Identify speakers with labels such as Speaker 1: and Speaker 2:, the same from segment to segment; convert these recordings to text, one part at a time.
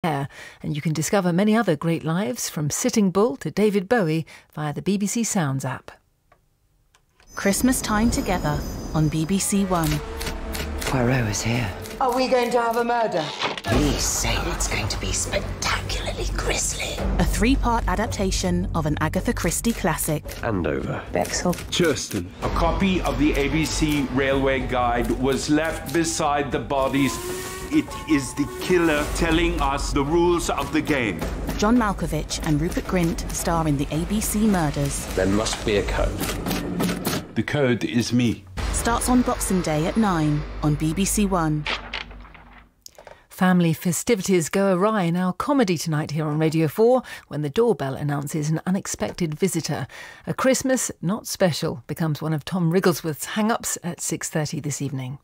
Speaker 1: And you can discover many other great lives, from Sitting Bull to David Bowie, via the BBC Sounds app.
Speaker 2: Christmas time together on BBC One.
Speaker 3: Poirot is here.
Speaker 4: Are we going to have a murder?
Speaker 3: Police say it's going to be spectacularly grisly.
Speaker 2: A 3-part adaptation of an Agatha Christie classic.
Speaker 5: Andover.
Speaker 3: Bexhill.
Speaker 5: Churston.
Speaker 6: A copy of the ABC Railway Guide was left beside the bodies. It is the killer telling us the rules of the game.
Speaker 2: John Malkovich and Rupert Grint star in the ABC Murders.
Speaker 5: There must be a code.
Speaker 6: The code is me.
Speaker 2: Starts on Boxing Day at 9 on BBC One.
Speaker 1: Family festivities go awry in our comedy tonight here on Radio 4 when the doorbell announces an unexpected visitor. A Christmas Not Special becomes one of Tom Wrigglesworth's hang-ups at 6:30 this evening.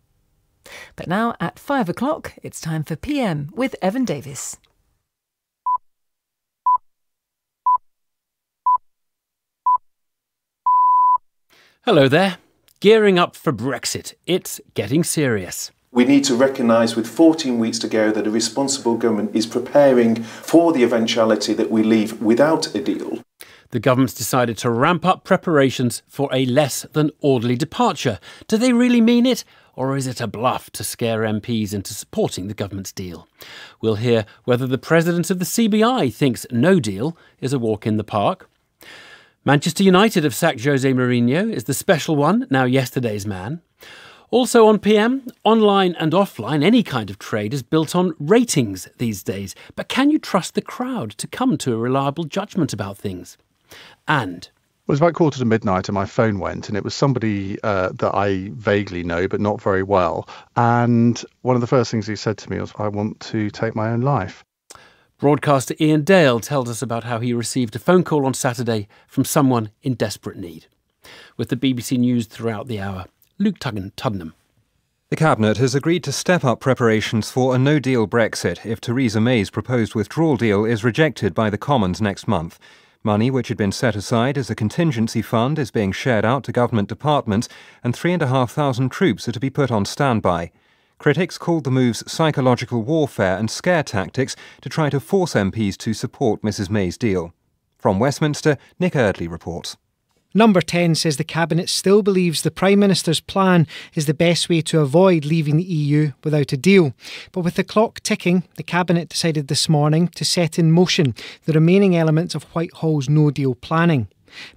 Speaker 1: But now at 5 o'clock, it's time for PM with Evan Davis.
Speaker 7: Hello there. Gearing up for Brexit. It's getting serious.
Speaker 8: We need to recognise with 14 weeks to go that a responsible government is preparing for the eventuality that we leave without a deal.
Speaker 7: The government's decided to ramp up preparations for a less than orderly departure. Do they really mean it? Or is it a bluff to scare MPs into supporting the government's deal? We'll hear whether the president of the CBI thinks no deal is a walk in the park. Manchester United have sacked Jose Mourinho. Is the special one now yesterday's man? Also on PM, online and offline, any kind of trade is built on ratings these days. But can you trust the crowd to come to a reliable judgment about things? And
Speaker 9: it was about midnight and my phone went, and it was somebody that I vaguely know but not very well. And one of the first things he said to me was, I want to take my own life.
Speaker 7: Broadcaster Ian Dale tells us about how he received a phone call on Saturday from someone in desperate need. With the BBC News throughout the hour, Luke Tuddenham.
Speaker 10: The Cabinet has agreed to step up preparations for a no-deal Brexit if Theresa May's proposed withdrawal deal is rejected by the Commons next month. Money which had been set aside as a contingency fund is being shared out to government departments, and 3,500 troops are to be put on standby. Critics called the moves psychological warfare and scare tactics to try to force MPs to support Mrs May's deal. From Westminster, Nick Eardley reports.
Speaker 11: Number 10 says the Cabinet still believes the Prime Minister's plan is the best way to avoid leaving the EU without a deal. But with the clock ticking, the Cabinet decided this morning to set in motion the remaining elements of Whitehall's no-deal planning.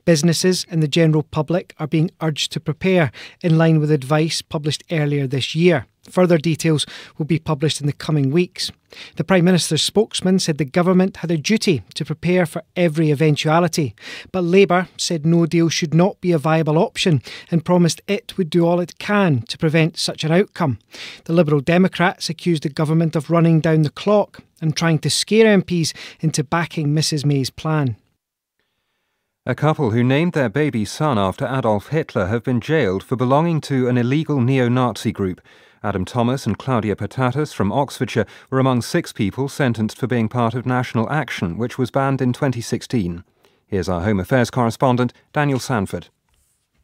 Speaker 11: Businesses and the general public are being urged to prepare in line with advice published earlier this year. Further details will be published in the coming weeks. The Prime Minister's spokesman said the government had a duty to prepare for every eventuality, but Labour said no deal should not be a viable option and promised it would do all it can to prevent such an outcome. The Liberal Democrats accused the government of running down the clock and trying to scare MPs into backing Mrs May's plan.
Speaker 10: A couple who named their baby son after Adolf Hitler have been jailed for belonging to an illegal neo-Nazi group. Adam Thomas and Claudia Patatas from Oxfordshire were among 6 people sentenced for being part of National Action, which was banned in 2016. Here's our Home Affairs correspondent, Daniel Sanford.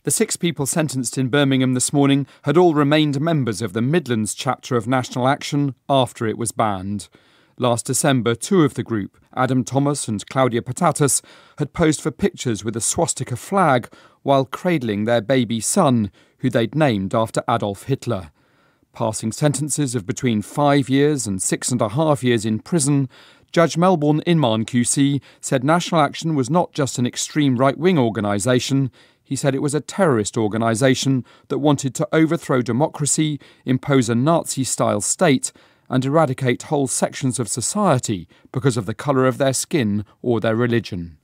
Speaker 12: The 6 people sentenced in Birmingham this morning had all remained members of the Midlands chapter of National Action after it was banned. Last December, 2 of the group, Adam Thomas and Claudia Patatas, had posed for pictures with a swastika flag while cradling their baby son, who they'd named after Adolf Hitler. Passing sentences of between 5 years and 6.5 years in prison, Judge Melbourne Inman QC said National Action was not just an extreme right-wing organisation. He said it was a terrorist organisation that wanted to overthrow democracy, impose a Nazi-style state, and eradicate whole sections of society because of the colour of their skin or their religion.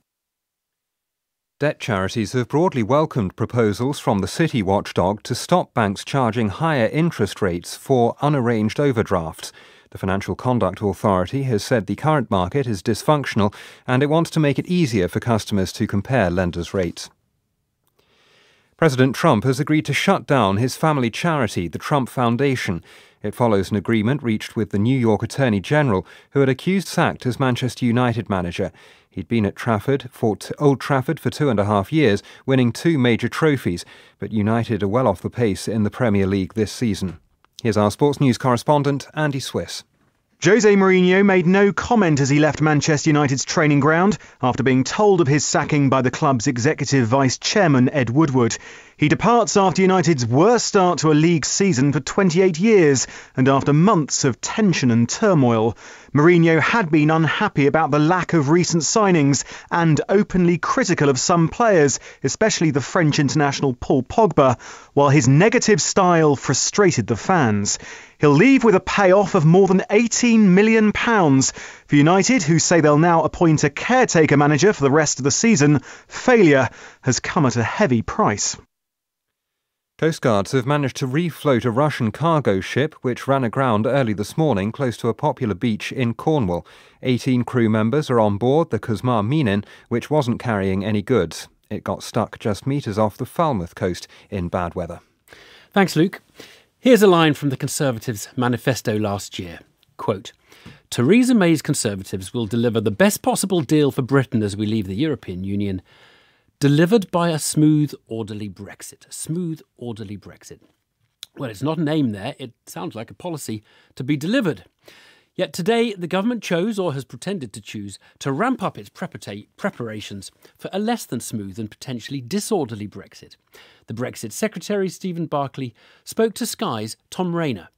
Speaker 10: Debt charities have broadly welcomed proposals from the city watchdog to stop banks charging higher interest rates for unarranged overdrafts. The Financial Conduct Authority has said the current market is dysfunctional and it wants to make it easier for customers to compare lenders' rates. President Trump has agreed to shut down his family charity, the Trump Foundation. It follows an agreement reached with the New York Attorney General, who had accused sacked as Manchester United manager. He'd been at Old Trafford for 2.5 years, winning 2 major trophies, but United are well off the pace in the Premier League this season. Here's our sports news correspondent, Andy Swiss.
Speaker 5: Jose Mourinho made no comment as he left Manchester United's training ground after being told of his sacking by the club's executive vice chairman Ed Woodward. He departs after United's worst start to a league season for 28 years and after months of tension and turmoil. Mourinho had been unhappy about the lack of recent signings and openly critical of some players, especially the French international Paul Pogba, while his negative style frustrated the fans. He'll leave with a payoff of more than £18 million. For United, who say they'll now appoint a caretaker manager for the rest of the season, failure has come at a heavy price.
Speaker 10: Coastguards have managed to refloat a Russian cargo ship which ran aground early this morning close to a popular beach in Cornwall. 18 crew members are on board the Kuzma Minin, which wasn't carrying any goods. It got stuck just metres off the Falmouth coast in bad weather.
Speaker 7: Thanks, Luke. Here's a line from the Conservatives' manifesto last year. Quote, Theresa May's Conservatives will deliver the best possible deal for Britain as we leave the European Union, delivered by a smooth, orderly Brexit. A smooth, orderly Brexit. Well, it's not an aim there. It sounds like a policy to be delivered. Yet today, the government chose, or has pretended to choose, to ramp up its preparations for a less than smooth and potentially disorderly Brexit. The Brexit Secretary, Stephen Barclay, spoke to Sky's Tom Rayner.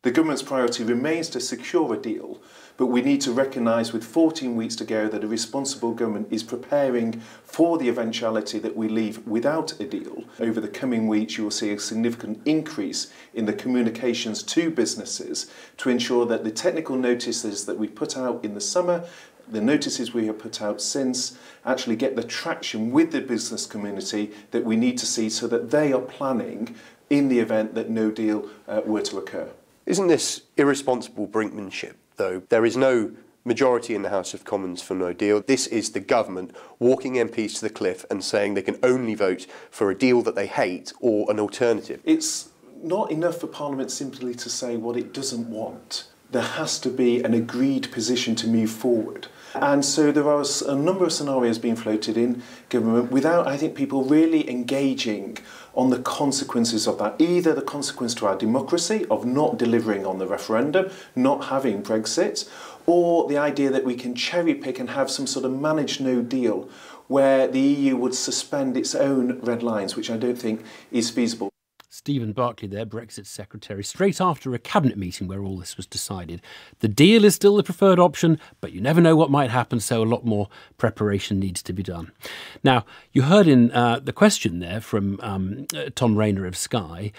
Speaker 8: The government's priority remains to secure a deal, but we need to recognise with 14 weeks to go that a responsible government is preparing for the eventuality that we leave without a deal. Over the coming weeks, you will see a significant increase in the communications to businesses to ensure that the technical notices that we put out in the summer, the notices we have put out since, actually get the traction with the business community that we need to see so that they are planning in the event that no deal were to occur.
Speaker 13: Isn't this irresponsible brinkmanship, though? There is no majority in the House of Commons for no deal. This is the government walking MPs to the cliff and saying they can only vote for a deal that they hate or an alternative.
Speaker 8: It's not enough for Parliament simply to say what it doesn't want. There has to be an agreed position to move forward. And so there are a number of scenarios being floated in government without, I think, people really engaging on the consequences of that. Either the consequence to our democracy of not delivering on the referendum, not having Brexit, or the idea that we can cherry pick and have some sort of managed no deal where the EU would suspend its own red lines, which I don't think is feasible.
Speaker 7: Stephen Barclay there, Brexit Secretary, straight after a cabinet meeting where all this was decided. The deal is still the preferred option, but you never know what might happen, so a lot more preparation needs to be done. Now, you heard in the question there from Tom Rayner of Sky,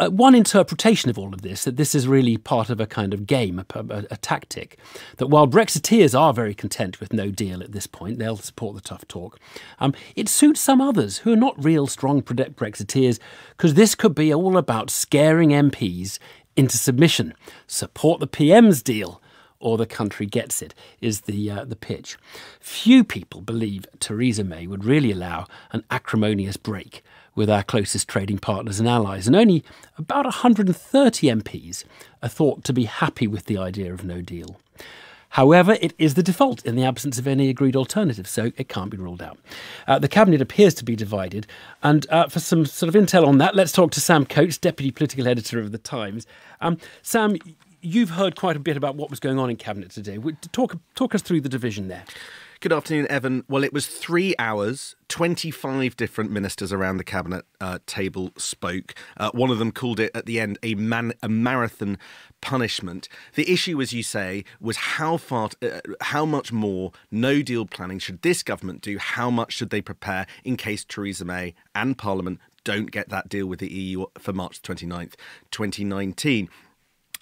Speaker 7: one interpretation of all of this, that this is really part of a kind of game, a tactic, that while Brexiteers are very content with no deal at this point, they'll support the tough talk, it suits some others who are not real strong Brexiteers, because this could be all about scaring MPs into submission. Support the PM's deal, or the country gets it, is the pitch. Few people believe Theresa May would really allow an acrimonious break with our closest trading partners and allies, and only about 130 MPs are thought to be happy with the idea of no deal. However, it is the default in the absence of any agreed alternative, so it can't be ruled out. The Cabinet appears to be divided, and for some sort of intel on that, let's talk to Sam Coates, Deputy Political Editor of The Times. Sam, you've heard quite a bit about what was going on in Cabinet today. Talk us through the division there.
Speaker 14: Good afternoon, Evan. Well, it was 3 hours. 25 different ministers around the cabinet table spoke. One of them called it at the end a marathon punishment. The issue, as you say, was how much more no deal planning should this government do? How much should they prepare in case Theresa May and Parliament don't get that deal with the EU for March 29th, 2019?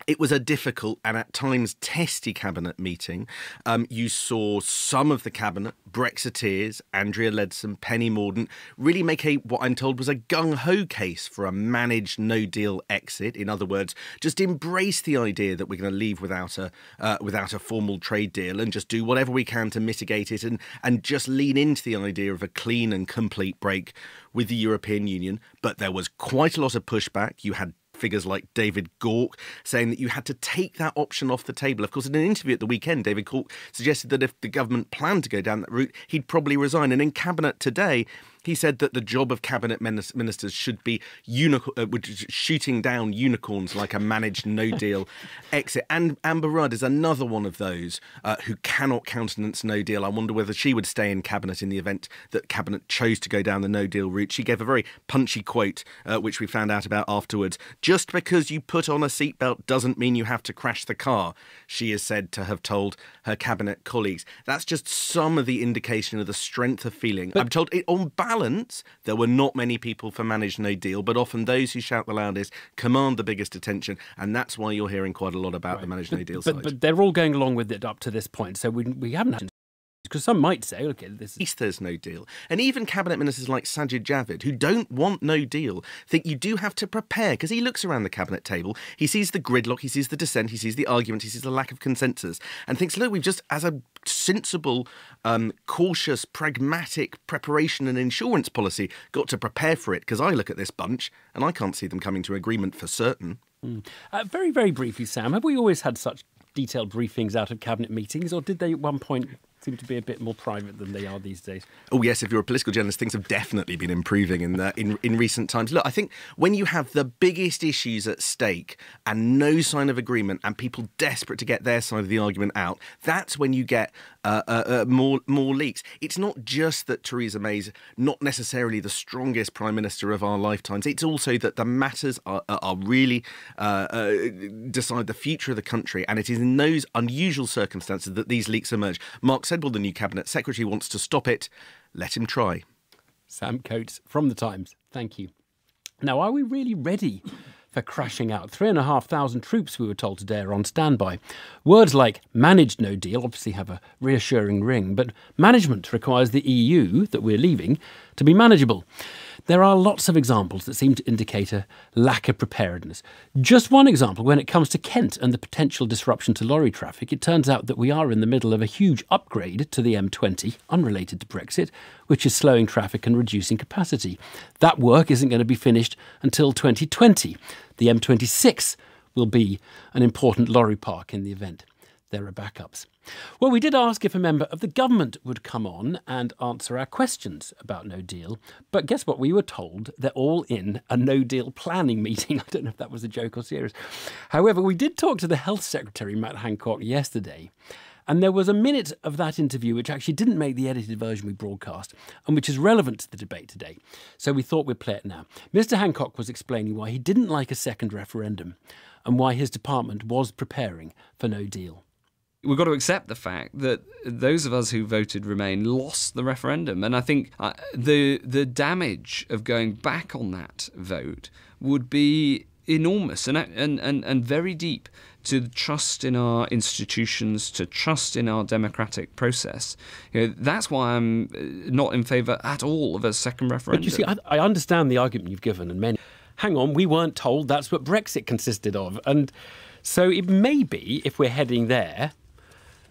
Speaker 14: It was a difficult and at times testy cabinet meeting. You saw some of the cabinet, Brexiteers, Andrea Leadsom, Penny Mordaunt, really make what I'm told was a gung-ho case for a managed no-deal exit. In other words, just embrace the idea that we're going to leave without a formal trade deal and just do whatever we can to mitigate it and just lean into the idea of a clean and complete break with the European Union. But there was quite a lot of pushback. You had figures like David Gauke saying that you had to take that option off the table. Of course, in an interview at the weekend, David Gauke suggested that if the government planned to go down that route, he'd probably resign. And in Cabinet today, He said that the job of cabinet ministers should be shooting down unicorns like a managed no-deal exit. And Amber Rudd is another one of those who cannot countenance no deal. I wonder whether she would stay in cabinet in the event that cabinet chose to go down the no deal route. She gave a very punchy quote, which we found out about afterwards. Just because you put on a seatbelt doesn't mean you have to crash the car, she is said to have told her cabinet colleagues. That's just some of the indication of the strength of feeling. I'm told, on balance, there were not many people for managed no deal, but often those who shout the loudest command the biggest attention, and that's why you're hearing quite a lot about the managed no deal side.
Speaker 7: But they're all going along with it up to this point, so we haven't had... Because some might say, okay, this is... At
Speaker 14: least there's no deal. And even cabinet ministers like Sajid Javid, who don't want no deal, think you do have to prepare, because he looks around the cabinet table, he sees the gridlock, he sees the dissent, he sees the argument, he sees the lack of consensus, and thinks, look, we've just, as a sensible, cautious, pragmatic preparation and insurance policy, got to prepare for it, because I look at this bunch and I can't see them coming to agreement for certain.
Speaker 7: Very, very briefly, Sam, have we always had such detailed briefings out of cabinet meetings, or did they at one point seem to be a bit more private than they are these days?
Speaker 14: Oh yes, if you're a political journalist, things have definitely been improving in recent times. Look, I think when you have the biggest issues at stake and no sign of agreement and people desperate to get their side of the argument out, that's when you get more leaks. It's not just that Theresa May's not necessarily the strongest Prime Minister of our lifetimes. It's also that the matters are really decide the future of the country, and it is in those unusual circumstances that these leaks emerge. Mark Sedwill, the new Cabinet Secretary, wants to stop it. Let him try.
Speaker 7: Sam Coates from The Times, thank you. Now, are we really ready for crashing out? 3,500 troops, we were told today, are on standby. Words like managed no deal obviously have a reassuring ring, but management requires the EU that we're leaving to be manageable. There are lots of examples that seem to indicate a lack of preparedness. Just one example, when it comes to Kent and the potential disruption to lorry traffic, it turns out that we are in the middle of a huge upgrade to the M20, unrelated to Brexit, which is slowing traffic and reducing capacity. That work isn't going to be finished until 2020. The M26 will be an important lorry park in the event there are backups. Well, we did ask if a member of the government would come on and answer our questions about no deal, but guess what? We were told they're all in a no deal planning meeting. I don't know if that was a joke or serious. However, we did talk to the Health Secretary, Matt Hancock, yesterday, and there was a minute of that interview which actually didn't make the edited version we broadcast and which is relevant to the debate today. So we thought we'd play it now. Mr. Hancock was explaining why he didn't like a second referendum and why his department was preparing for no deal.
Speaker 15: We've got to accept the fact that those of us who voted Remain lost the referendum. And I think the damage of going back on that vote would be enormous and very deep to the trust in our institutions, to trust in our democratic process. You know, that's why I'm not in favour at all of a second referendum.
Speaker 7: But you see, I understand the argument you've given, and many... Hang on, we weren't told that's what Brexit consisted of. And so it may be, if we're heading there,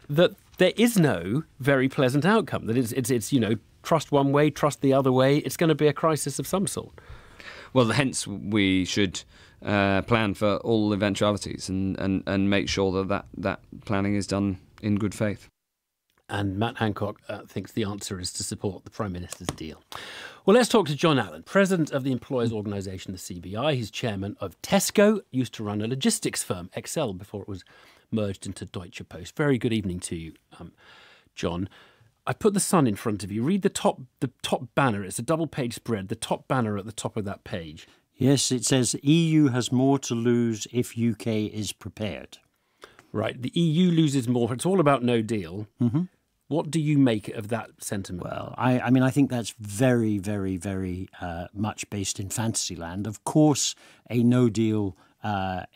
Speaker 7: that there is no very pleasant outcome, that it's you know, trust one way, trust the other way. It's going to be a crisis of some sort.
Speaker 15: Well, hence we should plan for all eventualities and make sure that planning is done in good faith.
Speaker 7: And Matt Hancock thinks the answer is to support the Prime Minister's deal. Well, let's talk to John Allen, President of the Employers' Organisation, the CBI. He's chairman of Tesco, used to run a logistics firm, Excel, before it was merged into Deutsche Post. Very good evening to you, John. I put the Sun in front of you. Read the top banner. It's a double-page spread. The top banner at the top of that page.
Speaker 16: Yes, it says EU has more to lose if UK is prepared.
Speaker 7: Right. The EU loses more. It's all about no deal.
Speaker 16: Mm-hmm.
Speaker 7: What do you make of that sentiment?
Speaker 16: Well, I mean, I think that's very, very, very much based in fantasyland. Of course, a no-deal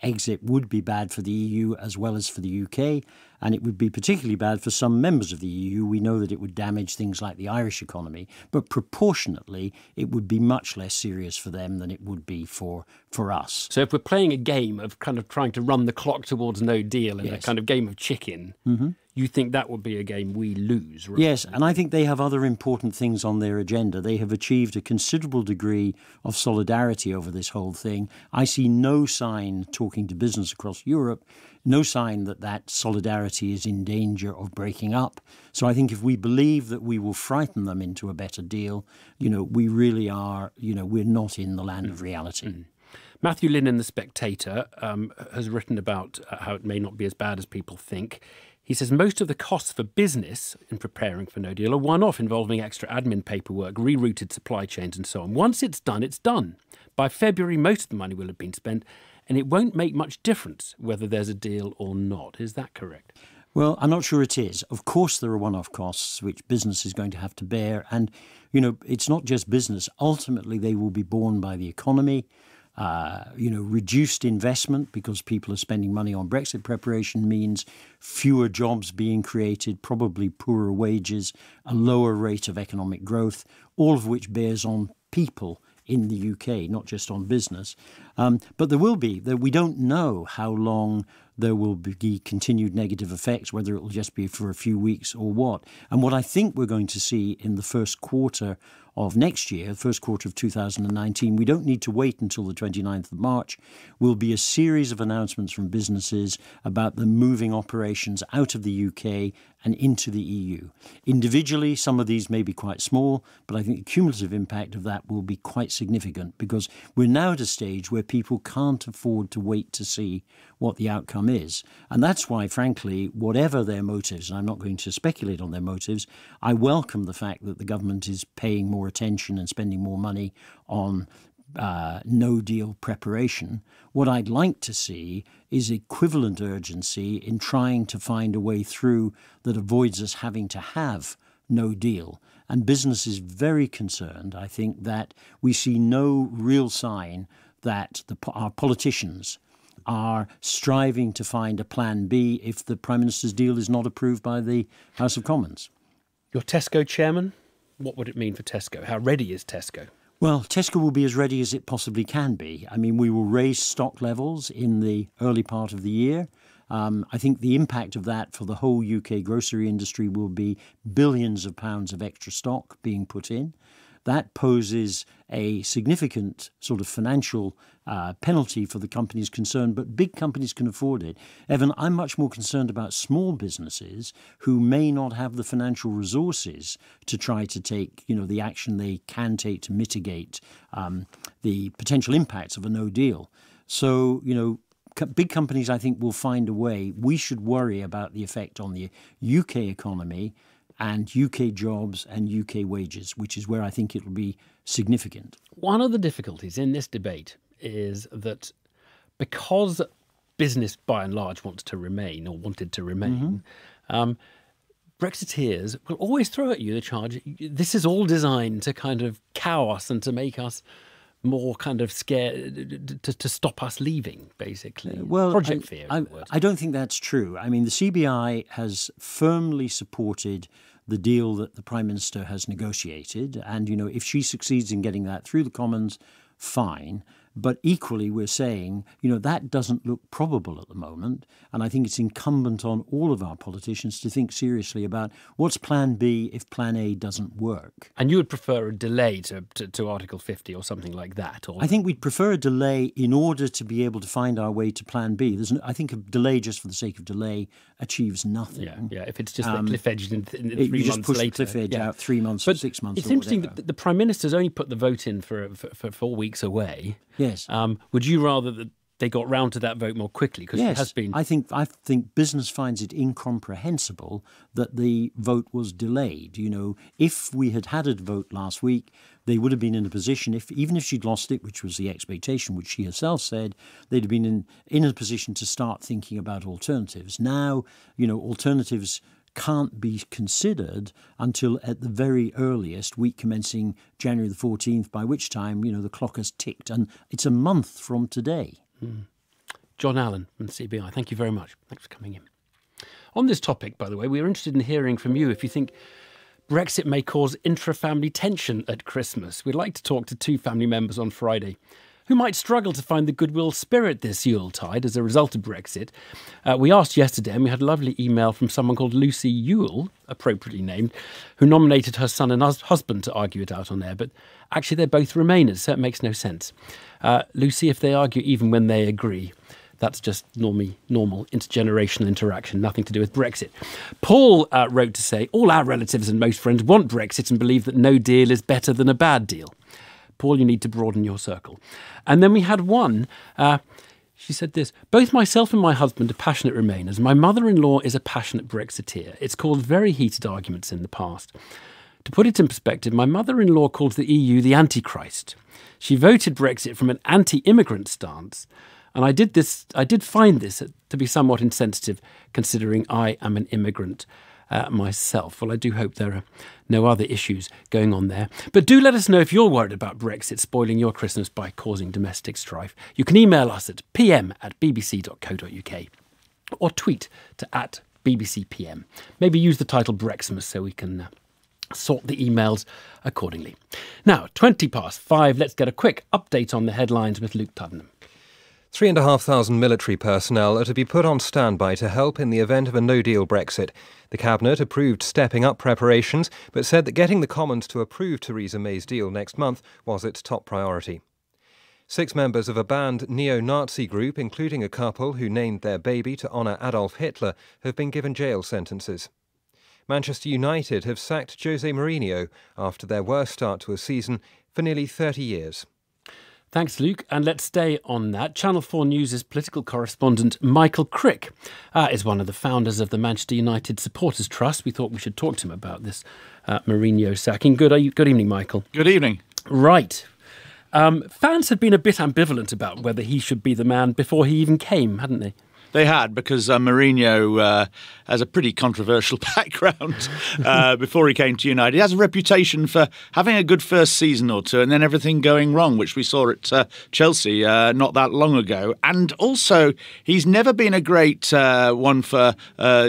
Speaker 16: exit would be bad for the EU as well as for the UK, and it would be particularly bad for some members of the EU. We know that it would damage things like the Irish economy, but proportionately, it would be much less serious for them than it would be for us.
Speaker 7: So if we're playing a game of kind of trying to run the clock towards no deal in a kind of game of chicken, you think that would be a game we lose, right?
Speaker 16: Yes, and I think they have other important things on their agenda. They have achieved a considerable degree of solidarity over this whole thing. I see no sign, talking to business across Europe, no sign that that solidarity is in danger of breaking up. So I think if we believe that we will frighten them into a better deal, we really are, we're not in the land of reality.
Speaker 7: Matthew Lynn in The Spectator has written about how it may not be as bad as people think. He says most of the costs for business in preparing for no deal are one-off, involving extra admin paperwork, rerouted supply chains and so on. Once it's done, it's done. By February, most of the money will have been spent, and it won't make much difference whether there's a deal or not. Is that correct?
Speaker 16: Well, I'm not sure it is. Of course, there are one-off costs which business is going to have to bear. And, it's not just business. Ultimately, they will be borne by the economy. Reduced investment because people are spending money on Brexit preparation means fewer jobs being created, probably poorer wages, a lower rate of economic growth, all of which bears on people in the UK, not just on business. But there will be, we don't know how long there will be continued negative effects, whether it will just be for a few weeks or what. And what I think we're going to see in the first quarter of next year, first quarter of 2019, we don't need to wait until the 29th of March, will be a series of announcements from businesses about them moving operations out of the UK and into the EU. Individually, some of these may be quite small, but I think the cumulative impact of that will be quite significant because we're now at a stage where people can't afford to wait to see what the outcome is. And that's why, frankly, whatever their motives, and I'm not going to speculate on their motives, I welcome the fact that the government is paying more attention and spending more money on no-deal preparation. What I'd like to see is equivalent urgency in trying to find a way through that avoids us having to have no deal. And business is very concerned, I think, that we see no real sign that our politicians are striving to find a plan B if the Prime Minister's deal is not approved by the House of Commons.
Speaker 7: Your Tesco chairman, what would it mean for Tesco? How ready is Tesco?
Speaker 16: Well, Tesco will be as ready as it possibly can be. I mean, we will raise stock levels in the early part of the year. I think the impact of that for the whole UK grocery industry will be billions of pounds of extra stock being put in. That poses a significant sort of financial penalty for the companies concerned, but big companies can afford it. Evan, I'm much more concerned about small businesses who may not have the financial resources to try to take, the action they can take to mitigate the potential impacts of a no deal. So, big companies, I think, will find a way. We should worry about the effect on the UK economy and UK jobs and UK wages, which is where I think it will be significant.
Speaker 7: One of the difficulties in this debate is that because business, by and large, wants to remain or wanted to remain, Brexiteers will always throw at you the charge, this is all designed to kind of cow us and to make us more kind of scared, to stop us leaving, basically.
Speaker 16: Well,
Speaker 7: Project fear.
Speaker 16: I don't think that's true. I mean, the CBI has firmly supported the deal that the Prime Minister has negotiated. And, if she succeeds in getting that through the Commons, fine. But equally, we're saying, that doesn't look probable at the moment. And I think it's incumbent on all of our politicians to think seriously about what's Plan B if Plan A doesn't work.
Speaker 7: And you would prefer a delay to Article 50 or something like that? Or...
Speaker 16: I think we'd prefer a delay in order to be able to find our way to Plan B. I think a delay just for the sake of delay achieves nothing.
Speaker 7: Yeah. If it's just the cliff edge in 3 months later.
Speaker 16: You just push the cliff edge out 3 months or 6 months.
Speaker 7: It's interesting that the Prime Minister's only put the vote in for 4 weeks away.
Speaker 16: Yes.
Speaker 7: Would you rather that they got round to that vote more quickly? Because
Speaker 16: yes,
Speaker 7: it has been.
Speaker 16: I think business finds it incomprehensible that the vote was delayed. If we had had a vote last week, they would have been in a position, even if she'd lost it, which was the expectation, which she herself said, they'd have been in a position to start thinking about alternatives. Now, alternatives can't be considered until at the very earliest, week commencing January the 14th, by which time, the clock has ticked. And it's a month from today.
Speaker 7: John Allen from the CBI, thank you very much. Thanks for coming in. On this topic, by the way, we're interested in hearing from you if you think Brexit may cause intra-family tension at Christmas. We'd like to talk to 2 family members on Friday who might struggle to find the goodwill spirit this Yuletide as a result of Brexit. We asked yesterday, and we had a lovely email from someone called Lucy Ewell, appropriately named, who nominated her son and husband to argue it out on air. But actually, they're both Remainers, so it makes no sense. Lucy, if they argue even when they agree, that's just normal intergenerational interaction, nothing to do with Brexit. Paul wrote to say, all our relatives and most friends want Brexit and believe that no deal is better than a bad deal. Paul, you need to broaden your circle. And then we had one, she said this, both myself and my husband are passionate Remainers. My mother-in-law is a passionate Brexiteer. It's caused very heated arguments in the past. To put it in perspective, my mother-in-law calls the EU the Antichrist. She voted Brexit from an anti-immigrant stance. And I did find this to be somewhat insensitive, considering I am an immigrant myself. Well, I do hope there are no other issues going on there. But do let us know if you're worried about Brexit spoiling your Christmas by causing domestic strife. You can email us at pm@bbc.co.uk or tweet to @bbcpm. Maybe use the title Brexmas so we can sort the emails accordingly. Now, 5:20, let's get a quick update on the headlines with Luke Tuddenham.
Speaker 10: 3,500 military personnel are to be put on standby to help in the event of a no-deal Brexit. The Cabinet approved stepping up preparations, but said that getting the Commons to approve Theresa May's deal next month was its top priority. 6 members of a banned neo-Nazi group, including a couple who named their baby to honour Adolf Hitler, have been given jail sentences. Manchester United have sacked Jose Mourinho after their worst start to a season for nearly 30 years.
Speaker 7: Thanks, Luke. And let's stay on that. Channel 4 News' political correspondent Michael Crick is one of the founders of the Manchester United Supporters Trust. We thought we should talk to him about this Mourinho sacking. Good evening, Michael.
Speaker 17: Good evening.
Speaker 7: Right. Fans had been a bit ambivalent about whether he should be the man before he even came, hadn't they?
Speaker 17: They had, because Mourinho has a pretty controversial background before he came to United. He has a reputation for having a good first season or two and then everything going wrong, which we saw at Chelsea not that long ago. And also, he's never been a great one for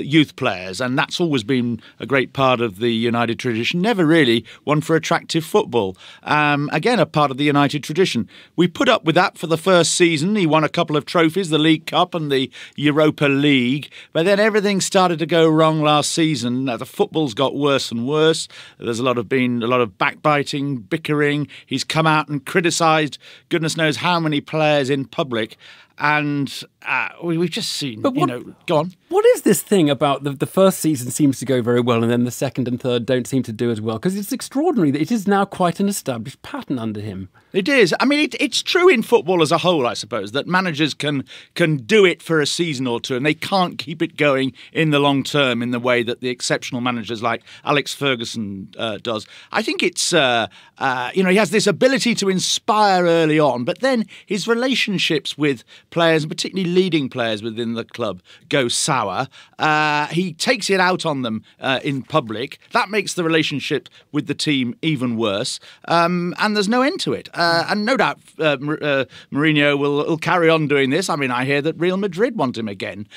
Speaker 17: youth players, and that's always been a great part of the United tradition. Never really one for attractive football. Again, a part of the United tradition. We put up with that for the first season. He won a couple of trophies, the League Cup and the Europa League, but then everything started to go wrong last season. The football's got worse and worse. There's been a lot of backbiting, bickering. He's come out and criticised goodness knows how many players in public. And we've just seen, go on.
Speaker 7: What is this thing about the first season seems to go very well and then the second and third don't seem to do as well? Because it's extraordinary that it is now quite an established pattern under him.
Speaker 17: It is. I mean, it's true in football as a whole, I suppose, that managers can do it for a season or two and they can't keep it going in the long term in the way that the exceptional managers like Alex Ferguson does. I think it's, he has this ability to inspire early on, but then his relationships with players, and particularly leading players within the club, go sour. He takes it out on them in public. That makes the relationship with the team even worse. And there's no end to it. And no doubt Mourinho will carry on doing this. I mean, I hear that Real Madrid want him again.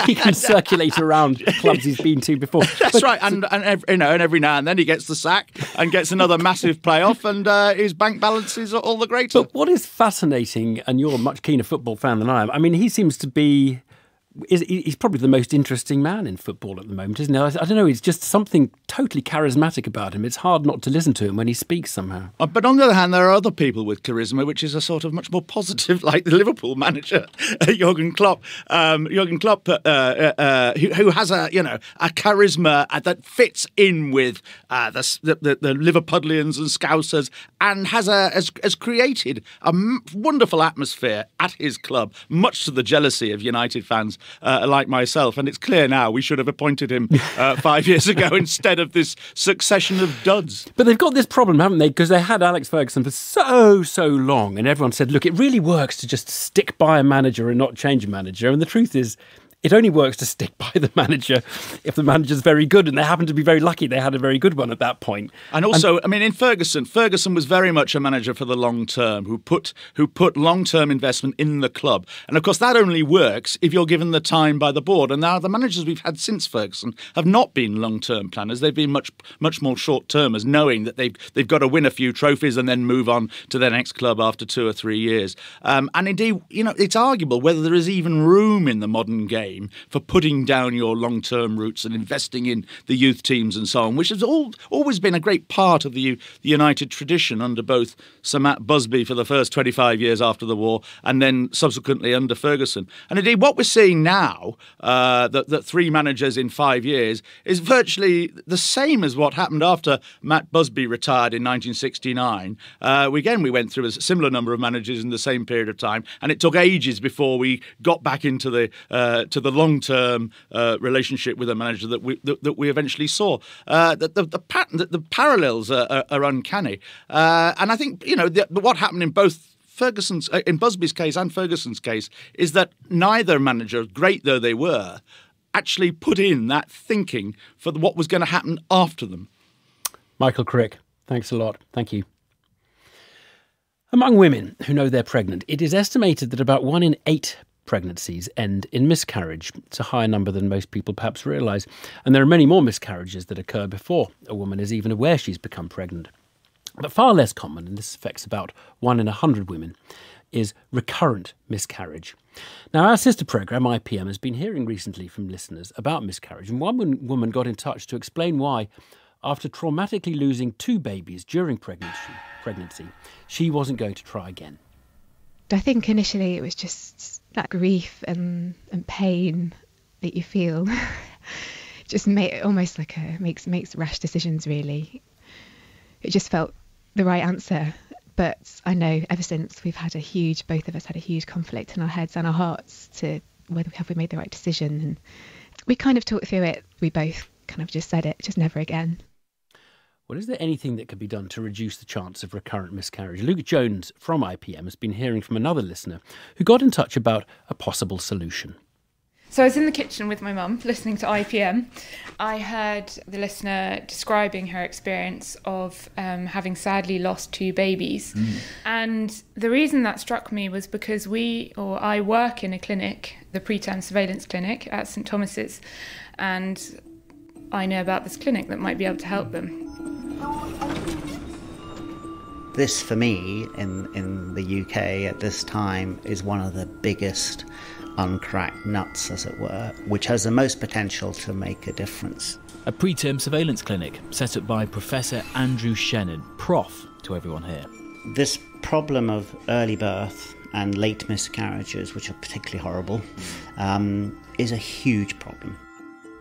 Speaker 7: He can circulate around clubs he's been to before.
Speaker 17: That's right. And every now and then he gets the sack and gets another massive playoff, and his bank balance is all the greater.
Speaker 7: But what is fascinating, and you're a much keener football fan than I am, I mean, he seems to be... He's probably the most interesting man in football at the moment, isn't he? I don't know, it's just something totally charismatic about him. It's hard not to listen to him when he speaks somehow.
Speaker 17: But on the other hand, there are other people with charisma, which is a sort of much more positive, like the Liverpool manager, Jurgen Klopp. Jurgen Klopp, who has a charisma that fits in with the Liverpudlians and Scousers, and has created a wonderful atmosphere at his club, much to the jealousy of United fans. Like myself, and it's clear now we should have appointed him 5 years ago instead of this succession of duds.
Speaker 7: But they've got this problem, haven't they? Because they had Alex Ferguson for so long, and everyone said, look, it really works to just stick by a manager and not change a manager. And the truth is, it only works to stick by the manager if the manager's very good, and they happen to be very lucky they had a very good one at that point.
Speaker 17: And also, I mean, in Ferguson was very much a manager for the long term, who put long-term investment in the club. And of course, that only works if you're given the time by the board. And now the managers we've had since Ferguson have not been long-term planners. They've been much more short-termers, knowing that they've got to win a few trophies and then move on to their next club after 2 or 3 years. And indeed, it's arguable whether there is even room in the modern game for putting down your long-term roots and investing in the youth teams and so on, which has always been a great part of the United tradition under both Sir Matt Busby for the first 25 years after the war and then subsequently under Ferguson. And indeed, what we're seeing now, that 3 managers in 5 years, is virtually the same as what happened after Matt Busby retired in 1969. We went through a similar number of managers in the same period of time, and it took ages before we got back into the long-term relationship with a manager that we eventually saw. The parallels are uncanny, and I think what happened in both in Busby's case and Ferguson's case is that neither manager, great though they were, actually put in that thinking for what was going to happen after them.
Speaker 7: Michael Crick, thanks a lot. Thank you. Among women who know they're pregnant, it is estimated that about 1 in 8 pregnancies end in miscarriage. It's a higher number than most people perhaps realise. And there are many more miscarriages that occur before a woman is even aware she's become pregnant. But far less common, and this affects about 1 in 100 women, is recurrent miscarriage. Now, our sister programme, IPM, has been hearing recently from listeners about miscarriage, and one woman got in touch to explain why, after traumatically losing 2 babies during pregnancy, she wasn't going to try again.
Speaker 18: I think initially it was just that grief and pain that you feel. Just almost like makes rash decisions, really. It just felt the right answer. But I know ever since both of us had a huge conflict in our heads and our hearts to whether we made the right decision. And we kind of talked through it. We both kind of just said it, just never again.
Speaker 7: Well, is there anything that could be done to reduce the chance of recurrent miscarriage? Luke Jones from IPM has been hearing from another listener who got in touch about a possible solution.
Speaker 19: So I was in the kitchen with my mum listening to IPM. I heard the listener describing her experience of having sadly lost 2 babies. And the reason that struck me was because I work in a clinic, the preterm surveillance clinic at St Thomas's, and I know about this clinic that might be able to help them.
Speaker 20: This, for me, in the UK at this time, is one of the biggest uncracked nuts, as it were, which has the most potential to make a difference.
Speaker 21: A preterm surveillance clinic set up by Professor Andrew Shannon, Prof to everyone here.
Speaker 20: This problem of early birth and late miscarriages, which are particularly horrible, is a huge problem.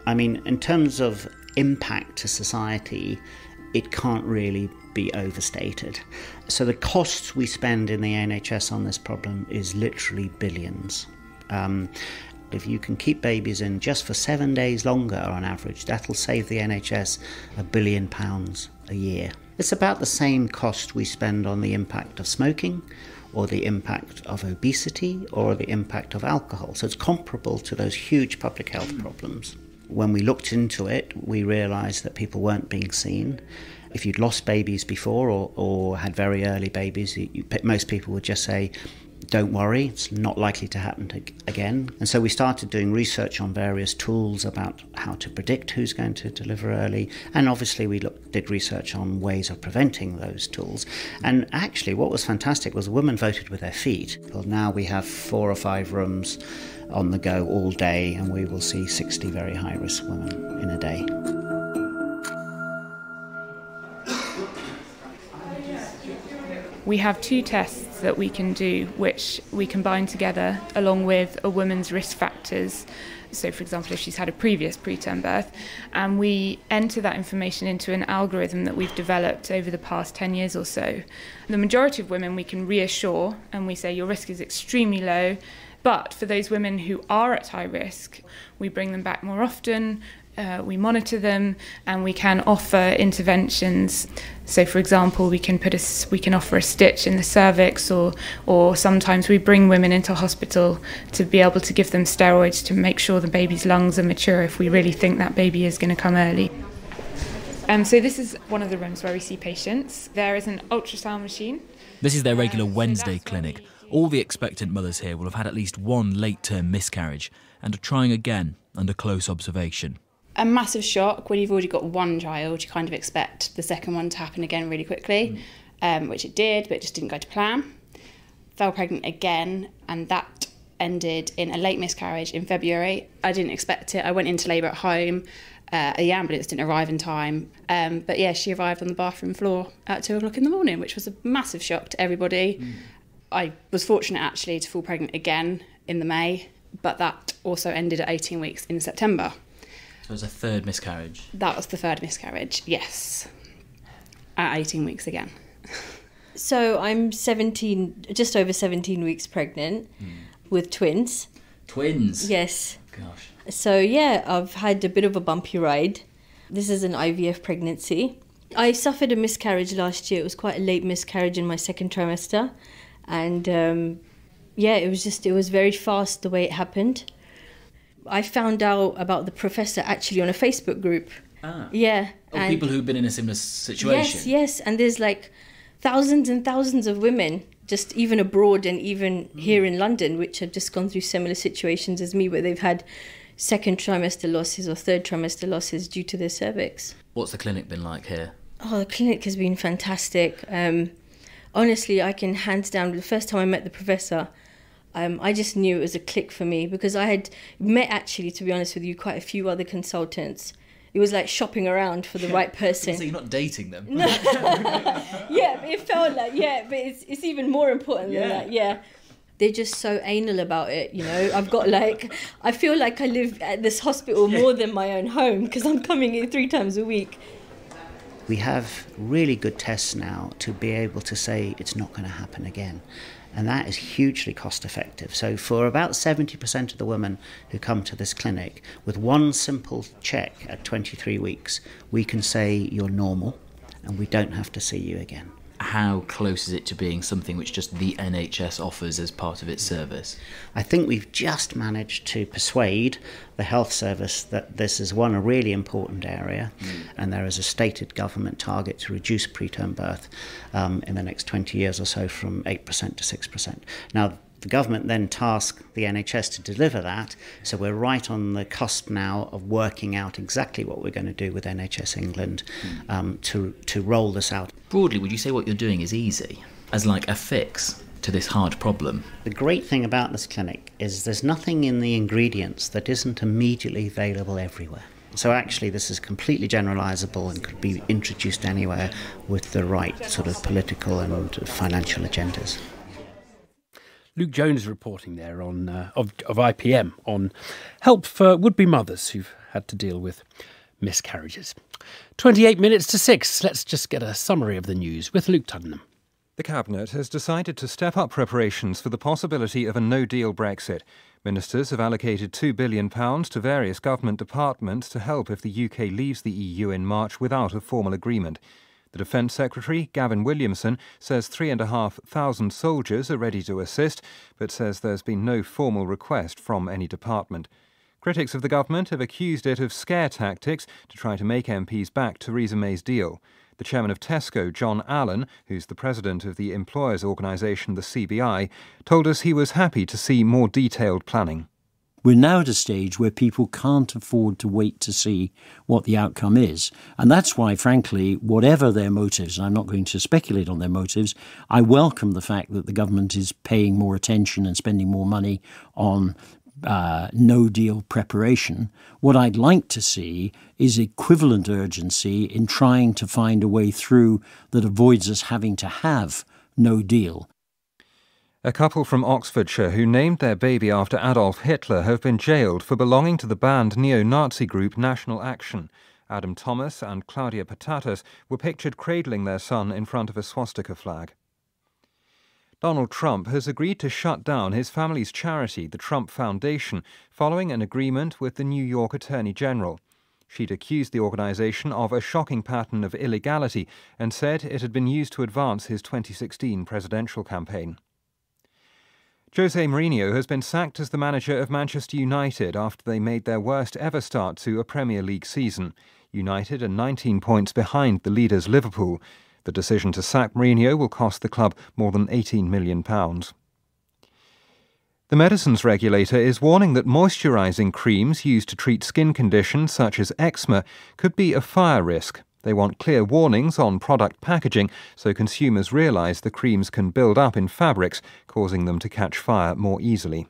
Speaker 20: I mean, in terms of impact to society, it can't really be overstated. So the costs we spend in the NHS on this problem is literally billions. If you can keep babies in just for 7 days longer on average, that'll save the NHS £1 billion a year. It's about the same cost we spend on the impact of smoking, or the impact of obesity, or the impact of alcohol. So it's comparable to those huge public health problems. When we looked into it, we realised that people weren't being seen. If you'd lost babies before or had very early babies, most people would just say, don't worry, it's not likely to happen again. And so we started doing research on various tools about how to predict who's going to deliver early. And obviously we did research on ways of preventing those tools. And actually what was fantastic was women voted with their feet. Well, now we have 4 or 5 rooms on the go all day, and we will see 60 very high-risk women in a day.
Speaker 19: We have 2 tests that we can do, which we combine together along with a woman's risk factors. So, for example, if she's had a previous preterm birth, and we enter that information into an algorithm that we've developed over the past 10 years or so. The majority of women we can reassure, and we say your risk is extremely low. But for those women who are at high risk, we bring them back more often. we monitor them, and we can offer interventions. So, for example, we can offer a stitch in the cervix, or sometimes we bring women into hospital to be able to give them steroids to make sure the baby's lungs are mature if we really think that baby is going to come early. So this is one of the rooms where we see patients. There is an ultrasound machine.
Speaker 21: This is their regular Wednesday clinic. All the expectant mothers here will have had at least one late-term miscarriage and are trying again under close observation.
Speaker 4: A massive shock. When you've already got one child, you kind of expect the second one to happen again really quickly, which it did, but it just didn't go to plan. Fell pregnant again, and that ended in a late miscarriage in February. I didn't expect it. I went into labour at home. The ambulance didn't arrive in time. But yeah, she arrived on the bathroom floor at 2 o'clock in the morning, which was a massive shock to everybody. I was fortunate actually to fall pregnant again in the May, but that also ended at 18 weeks in September.
Speaker 21: So it was a third miscarriage?
Speaker 4: That was the third miscarriage, yes. At 18 weeks again.
Speaker 22: So I'm just over 17 weeks pregnant with twins.
Speaker 21: Twins?
Speaker 22: Yes.
Speaker 21: Gosh.
Speaker 22: So yeah, I've had a bit of a bumpy ride. This is an IVF pregnancy. I suffered a miscarriage last year. It was quite a late miscarriage in my second trimester. And it was very fast the way it happened. I found out about the professor actually on a Facebook group.
Speaker 21: Ah.
Speaker 22: Yeah.
Speaker 21: Oh, people who've been in a similar situation.
Speaker 22: Yes. And there's like thousands and thousands of women, just even abroad and even here in London, which have just gone through similar situations as me, where they've had second trimester losses or third trimester losses due to their cervix.
Speaker 21: What's the clinic been like here?
Speaker 22: Oh, the clinic has been fantastic. Honestly, I can hands down, the first time I met the professor, I just knew it was a click for me, because I had met, actually, to be honest with you, quite a few other consultants. It was like shopping around for the right person.
Speaker 21: So you're not dating them?
Speaker 22: No. Yeah, it felt like, but it's even more important than that, yeah. They're just so anal about it, you know. I feel like I live at this hospital more than my own home, because I'm coming in 3 times a week.
Speaker 20: We have really good tests now to be able to say it's not going to happen again. And that is hugely cost effective. So for about 70% of the women who come to this clinic, with one simple check at 23 weeks, we can say you're normal and we don't have to see you again.
Speaker 21: How close is it to being something which just the NHS offers as part of its service?
Speaker 20: I think we've just managed to persuade the health service that this is a really important area, and there is a stated government target to reduce preterm birth in the next 20 years or so from 8% to 6%. Now, the government then tasked the NHS to deliver that, so we're right on the cusp now of working out exactly what we're going to do with NHS England to roll this out.
Speaker 21: Broadly, would you say what you're doing is easy, as like a fix to this hard problem?
Speaker 20: The great thing about this clinic is there's nothing in the ingredients that isn't immediately available everywhere. So actually this is completely generalisable and could be introduced anywhere with the right sort of political and financial agendas.
Speaker 7: Luke Jones reporting there on of IPM on help for would-be mothers who've had to deal with miscarriages. 28 minutes to 6. Let's just get a summary of the news with Luke Tuddenham.
Speaker 10: The Cabinet has decided to step up preparations for the possibility of a no-deal Brexit. Ministers have allocated £2 billion to various government departments to help if the UK leaves the EU in March without a formal agreement. The Defence Secretary, Gavin Williamson, says 3,500 soldiers are ready to assist, but says there's been no formal request from any department. Critics of the government have accused it of scare tactics to try to make MPs back Theresa May's deal. The chairman of Tesco, John Allen, who's the president of the employers' organisation, the CBI, told us he was happy to see more detailed planning.
Speaker 16: We're now at a stage where people can't afford to wait to see what the outcome is. And that's why, frankly, whatever their motives, and I'm not going to speculate on their motives, I welcome the fact that the government is paying more attention and spending more money on no-deal preparation. What I'd like to see is equivalent urgency in trying to find a way through that avoids us having to have no deal.
Speaker 10: A couple from Oxfordshire who named their baby after Adolf Hitler have been jailed for belonging to the banned neo-Nazi group National Action. Adam Thomas and Claudia Patatas were pictured cradling their son in front of a swastika flag. Donald Trump has agreed to shut down his family's charity, the Trump Foundation, following an agreement with the New York Attorney General. She'd accused the organisation of a shocking pattern of illegality and said it had been used to advance his 2016 presidential campaign. Jose Mourinho has been sacked as the manager of Manchester United after they made their worst ever start to a Premier League season. United are 19 points behind the leaders Liverpool. The decision to sack Mourinho will cost the club more than £18 million. The medicines regulator is warning that moisturising creams used to treat skin conditions such as eczema could be a fire risk. They want clear warnings on product packaging so consumers realise the creams can build up in fabrics, causing them to catch fire more easily.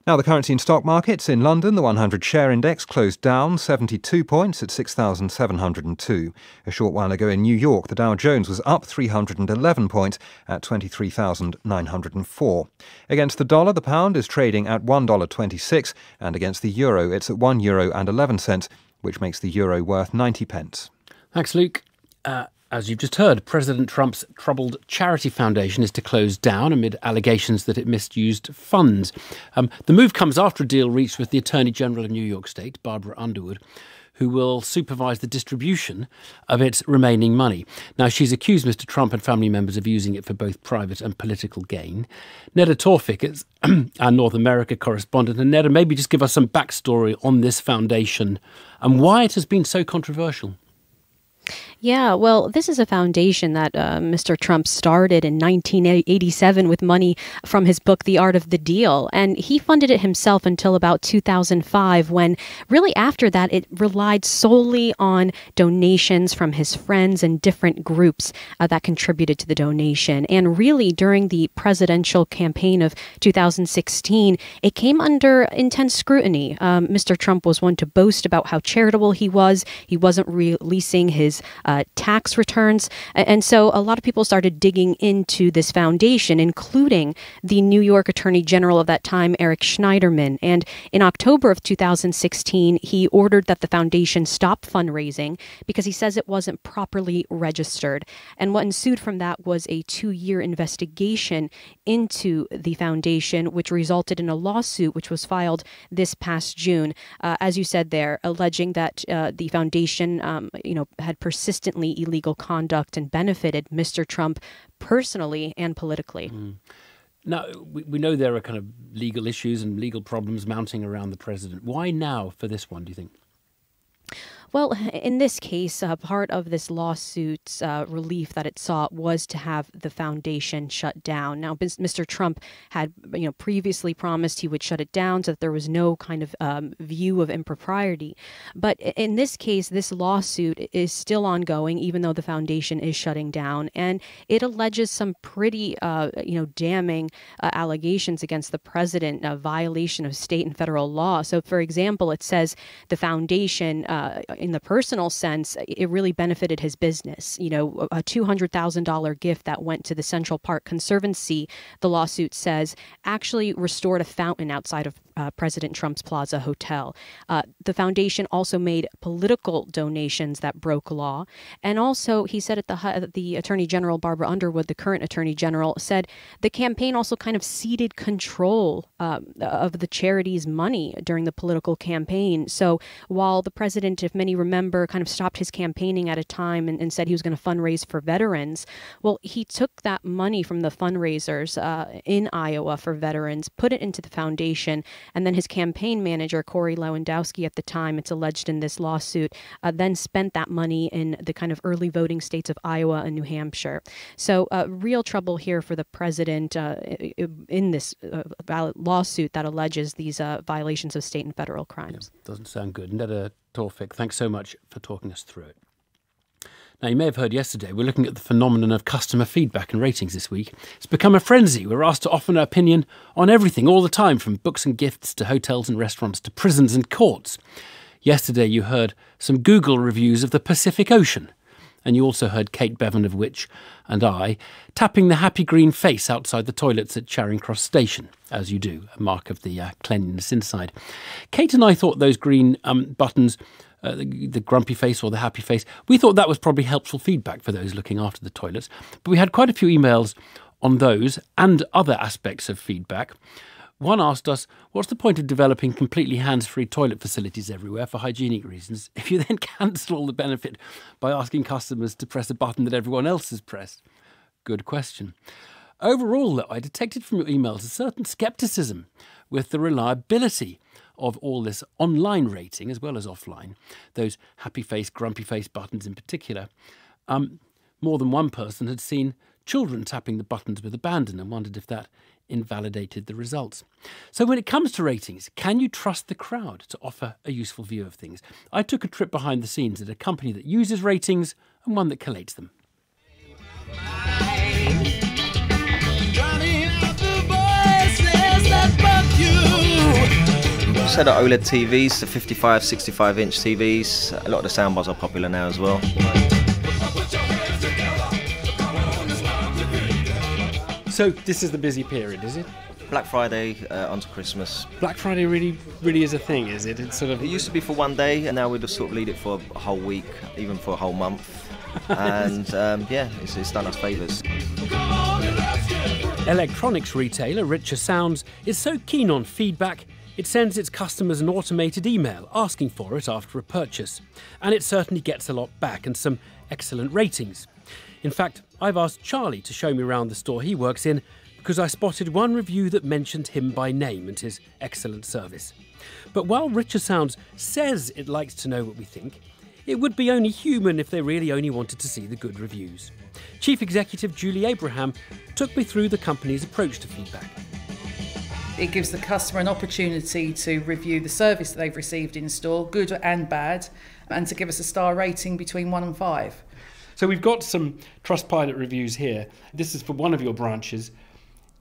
Speaker 10: Now the currency and stock markets. In London, the 100 share index closed down 72 points at 6,702. A short while ago in New York, the Dow Jones was up 311 points at 23,904. Against the dollar, the pound is trading at $1.26, and against the euro, it's at €1.11, which makes the euro worth 90 pence.
Speaker 7: Thanks, Luke. As you've just heard, President Trump's troubled charity foundation is to close down amid allegations that it misused funds. The move comes after a deal reached with the Attorney General of New York State, Barbara Underwood, who will supervise the distribution of its remaining money. Now, she's accused Mr. Trump and family members of using it for both private and political gain. Neda Tawfik is our North America correspondent. And Neda, maybe just give us some backstory on this foundation and why it has been so controversial.
Speaker 3: Yeah, well, this is a foundation that Mr. Trump started in 1987 with money from his book, The Art of the Deal. And he funded it himself until about 2005, when really after that, it relied solely on donations from his friends and different groups that contributed to the donation. And really, during the presidential campaign of 2016, it came under intense scrutiny. Mr. Trump was one to boast about how charitable he was. He wasn't releasing his tax returns. And so a lot of people started digging into this foundation, including the New York Attorney General of that time, Eric Schneiderman. And in October of 2016, he ordered that the foundation stop fundraising because he says it wasn't properly registered. And what ensued from that was a 2-year investigation into the foundation, which resulted in a lawsuit which was filed this past June, as you said there, alleging that the foundation had persistently illegal conduct and benefited Mr. Trump personally and politically.
Speaker 7: Now, we know there are kind of legal issues and legal problems mounting around the president. Why now for this one, do you think?
Speaker 3: Well, in this case, part of this lawsuit's relief that it sought was to have the foundation shut down. Now, Mr. Trump had, previously promised he would shut it down so that there was no kind of view of impropriety. But in this case, this lawsuit is still ongoing, even though the foundation is shutting down, and it alleges some pretty, damning allegations against the president, a violation of state and federal law. So, for example, it says the foundation, in the personal sense, it really benefited his business. A $200,000 gift that went to the Central Park Conservancy, the lawsuit says, actually restored a fountain outside of President Trump's Plaza Hotel. The foundation also made political donations that broke law. And also, he said at the Attorney General, Barbara Underwood, the current Attorney General, said the campaign also kind of ceded control of the charity's money during the political campaign. So while the president, if many remember, kind of stopped his campaigning at a time and said he was going to fundraise for veterans, well, he took that money from the fundraisers in Iowa for veterans, put it into the foundation, and then his campaign manager, Corey Lewandowski, at the time, it's alleged in this lawsuit, then spent that money in the kind of early voting states of Iowa and New Hampshire. So real trouble here for the president in this lawsuit that alleges these violations of state and federal crimes.
Speaker 7: Yeah, doesn't sound good. Neda Tawfik, thanks so much for talking us through it. Now, you may have heard yesterday, we're looking at the phenomenon of customer feedback and ratings this week. It's become a frenzy. We're asked to offer an opinion on everything all the time, from books and gifts to hotels and restaurants to prisons and courts. Yesterday, you heard some Google reviews of the Pacific Ocean. And you also heard Kate Bevan-of-Which and I tapping the happy green face outside the toilets at Charing Cross Station, as you do, a mark of the cleanliness inside. Kate and I thought those green buttons, the grumpy face or the happy face, we thought that was probably helpful feedback for those looking after the toilets. But we had quite a few emails on those and other aspects of feedback. One asked us, what's the point of developing completely hands-free toilet facilities everywhere for hygienic reasons if you then cancel all the benefit by asking customers to press a button that everyone else has pressed? Good question. Overall, though, I detected from your emails a certain scepticism with the reliability of all this online rating as well as offline, those happy face, grumpy face buttons in particular. More than one person had seen children tapping the buttons with abandon and wondered if that invalidated the results. So when it comes to ratings, can you trust the crowd to offer a useful view of things? I took a trip behind the scenes at a company that uses ratings and one that collates them.
Speaker 2: Set up OLED TVs, the 55, 65-inch TVs. A lot of the soundbars are popular now as well.
Speaker 7: So this is the busy period, is it?
Speaker 2: Black Friday onto Christmas.
Speaker 7: Black Friday really is a thing, is it? It's sort of.
Speaker 2: It used to be for one day, and now we just sort of lead it for a whole week, even for a whole month. And it's done us favours.
Speaker 7: Electronics retailer Richer Sounds is so keen on feedback, it sends its customers an automated email asking for it after a purchase. And it certainly gets a lot back and some excellent ratings. In fact, I've asked Charlie to show me around the store he works in because I spotted one review that mentioned him by name and his excellent service. But while Richer Sounds says it likes to know what we think, it would be only human if they really only wanted to see the good reviews. Chief Executive Julie Abraham took me through the company's approach to feedback.
Speaker 6: It gives the customer an opportunity to review the service that they've received in store, good and bad, and to give us a star rating between 1 and 5.
Speaker 7: So we've got some Trustpilot reviews here. This is for one of your branches.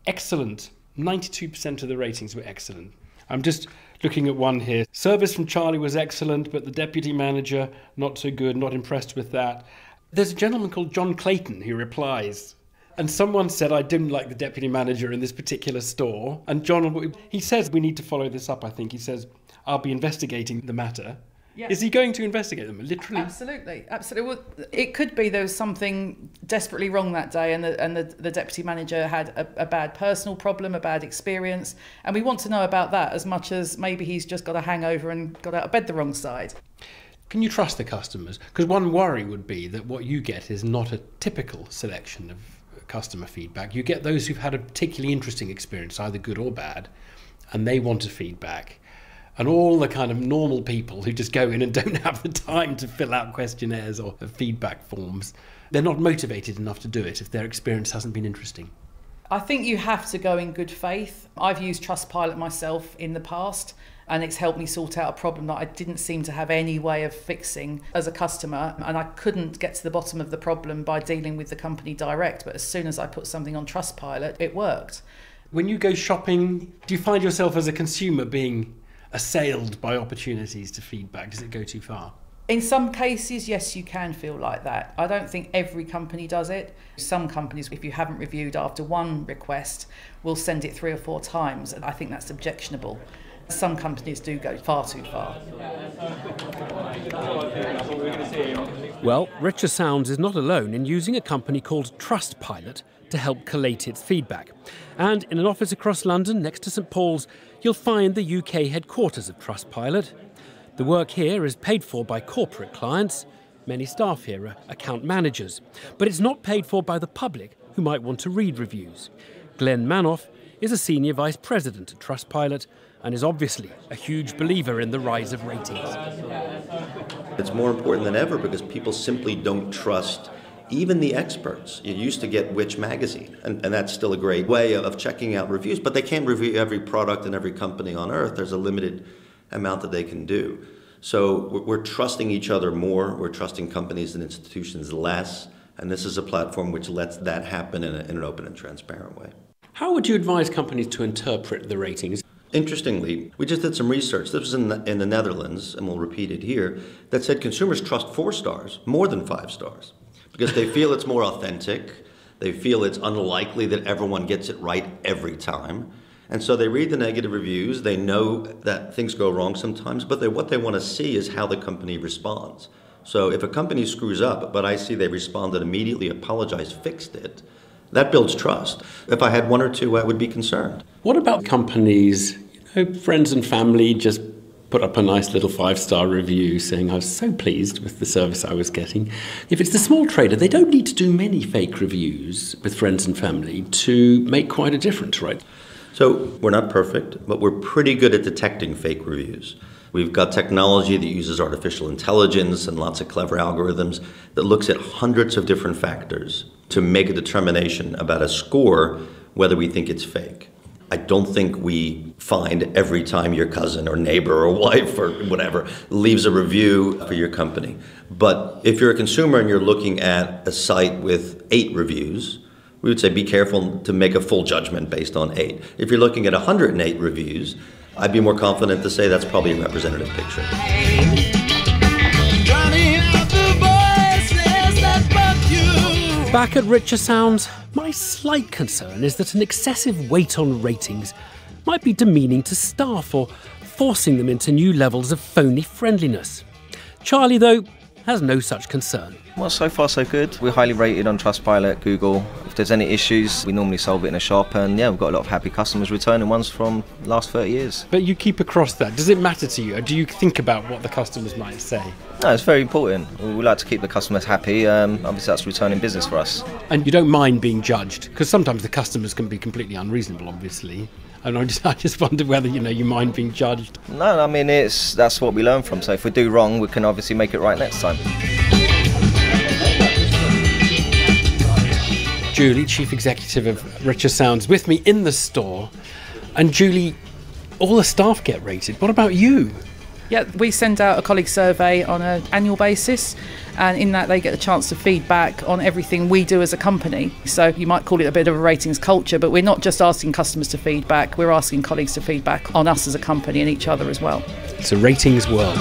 Speaker 7: Excellent. 92% of the ratings were excellent. I'm just looking at one here. Service from Charlie was excellent, but the deputy manager, not so good, not impressed with that. There's a gentleman called John Clayton who replies. And someone said, I didn't like the deputy manager in this particular store. And John, he says, we need to follow this up, I think. He says, I'll be investigating the matter. Yeah. Is he going to investigate them, literally?
Speaker 6: Absolutely. Well, it could be there was something desperately wrong that day and the deputy manager had a bad personal problem, a bad experience. And we want to know about that as much as maybe he's just got a hangover and got out of bed the wrong side.
Speaker 7: Can you trust the customers? Because one worry would be that what you get is not a typical selection of customer feedback. You get those who've had a particularly interesting experience, either good or bad, and they want to feedback. And all the kind of normal people who just go in and don't have the time to fill out questionnaires or feedback forms, they're not motivated enough to do it if their experience hasn't been interesting.
Speaker 6: I think you have to go in good faith. I've used Trustpilot myself in the past, and it's helped me sort out a problem that I didn't seem to have any way of fixing as a customer, and I couldn't get to the bottom of the problem by dealing with the company direct, but as soon as I put something on Trustpilot, it worked.
Speaker 7: When you go shopping, do you find yourself as a consumer being assailed by opportunities to feedback? Does it go too far?
Speaker 6: In some cases, yes, you can feel like that. I don't think every company does it. Some companies, if you haven't reviewed after one request, will send it 3 or 4 times, and I think that's objectionable. Some companies do go far too far.
Speaker 7: Well, Richer Sounds is not alone in using a company called Trustpilot to help collate its feedback. And in an office across London next to St Paul's, you'll find the UK headquarters of Trustpilot. The work here is paid for by corporate clients. Many staff here are account managers. But it's not paid for by the public who might want to read reviews. Glenn Manoff is a senior vice president at Trustpilot and is obviously a huge believer in the rise of ratings.
Speaker 23: It's more important than ever because people simply don't trust even the experts. You used to get Which magazine, and that's still a great way of checking out reviews, but they can't review every product and every company on earth. There's a limited amount that they can do. So we're trusting each other more, we're trusting companies and institutions less, and this is a platform which lets that happen in an open and transparent way.
Speaker 7: How would you advise companies to interpret the ratings?
Speaker 23: Interestingly, we just did some research, this was in the Netherlands, and we'll repeat it here, that said consumers trust 4 stars more than 5 stars. Because they feel it's more authentic, they feel it's unlikely that everyone gets it right every time. And so they read the negative reviews, they know that things go wrong sometimes, but what they want to see is how the company responds. So if a company screws up, but I see they responded immediately, apologized, fixed it, that builds trust. If I had 1 or 2, I would be concerned.
Speaker 7: What about companies, friends and family just put up a nice little 5-star review saying I was so pleased with the service I was getting. If it's the small trader, they don't need to do many fake reviews with friends and family to make quite a difference, right?
Speaker 23: So we're not perfect, but we're pretty good at detecting fake reviews. We've got technology that uses artificial intelligence and lots of clever algorithms that looks at hundreds of different factors to make a determination about a score, whether we think it's fake. I don't think we find every time your cousin or neighbor or wife or whatever leaves a review for your company. But if you're a consumer and you're looking at a site with 8 reviews, we would say be careful to make a full judgment based on 8. If you're looking at 108 reviews, I'd be more confident to say that's probably a representative picture.
Speaker 7: Back at Richer Sounds, my slight concern is that an excessive weight on ratings might be demeaning to staff or forcing them into new levels of phony friendliness. Charlie, though, has no such concern.
Speaker 2: Well, so far so good. We're highly rated on Trustpilot, Google. If there's any issues, we normally solve it in a shop, and yeah, we've got a lot of happy customers, returning ones from the last 30 years.
Speaker 7: But you keep across that. Does it matter to you, or do you think about what the customers might say?
Speaker 2: No, it's very important. We like to keep the customers happy. Obviously, that's returning business for us.
Speaker 7: And you don't mind being judged? Because sometimes the customers can be completely unreasonable, obviously. And I just wondered whether, you mind being judged.
Speaker 2: No, I mean, that's what we learn from. So if we do wrong, we can obviously make it right next time.
Speaker 7: Julie, Chief Executive of Richer Sounds, with me in the store. And Julie, all the staff get rated. What about you?
Speaker 6: Yeah, we send out a colleague survey on an annual basis, and in that they get the chance to feedback on everything we do as a company. So you might call it a bit of a ratings culture, but we're not just asking customers to feedback, we're asking colleagues to feedback on us as a company and each other as well.
Speaker 7: It's a ratings world.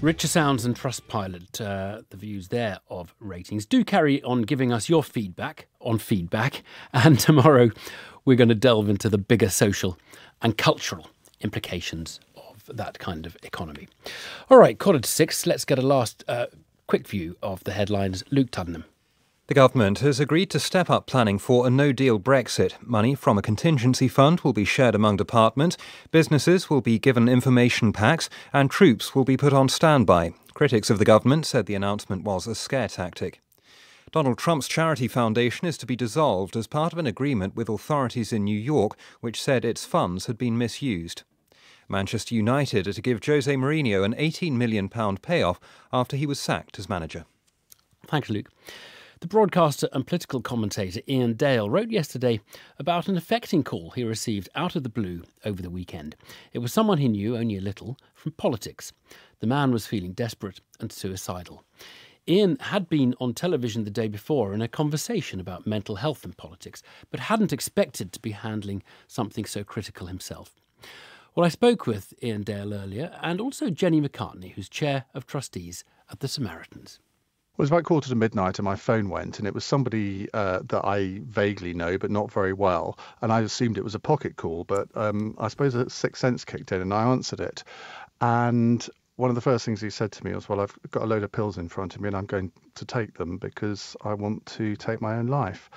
Speaker 7: Richer Sounds and Trustpilot, the views there of ratings. Do carry on giving us your feedback on feedback. And tomorrow we're going to delve into the bigger social and cultural implications of that kind of economy. All right, 5:45. Let's get a last quick view of the headlines. Luke Tuddenham.
Speaker 10: The government has agreed to step up planning for a no-deal Brexit. Money from a contingency fund will be shared among departments, businesses will be given information packs, and troops will be put on standby. Critics of the government said the announcement was a scare tactic. Donald Trump's charity foundation is to be dissolved as part of an agreement with authorities in New York, which said its funds had been misused. Manchester United are to give Jose Mourinho an £18 million payoff after he was sacked as manager.
Speaker 7: Thanks, Luke. The broadcaster and political commentator Ian Dale wrote yesterday about an affecting call he received out of the blue over the weekend. It was someone he knew only a little from politics. The man was feeling desperate and suicidal. Ian had been on television the day before in a conversation about mental health and politics, but hadn't expected to be handling something so critical himself. Well, I spoke with Ian Dale earlier, and also Jenny McCartney, who's chair of trustees at the Samaritans.
Speaker 1: It was about 1:45 and my phone went, and it was somebody that I vaguely know but not very well, and I assumed it was a pocket call, but I suppose a sixth sense kicked in and I answered it. And one of the first things he said to me was, well, I've got a load of pills in front of me and I'm going to take them because I want to take my own life.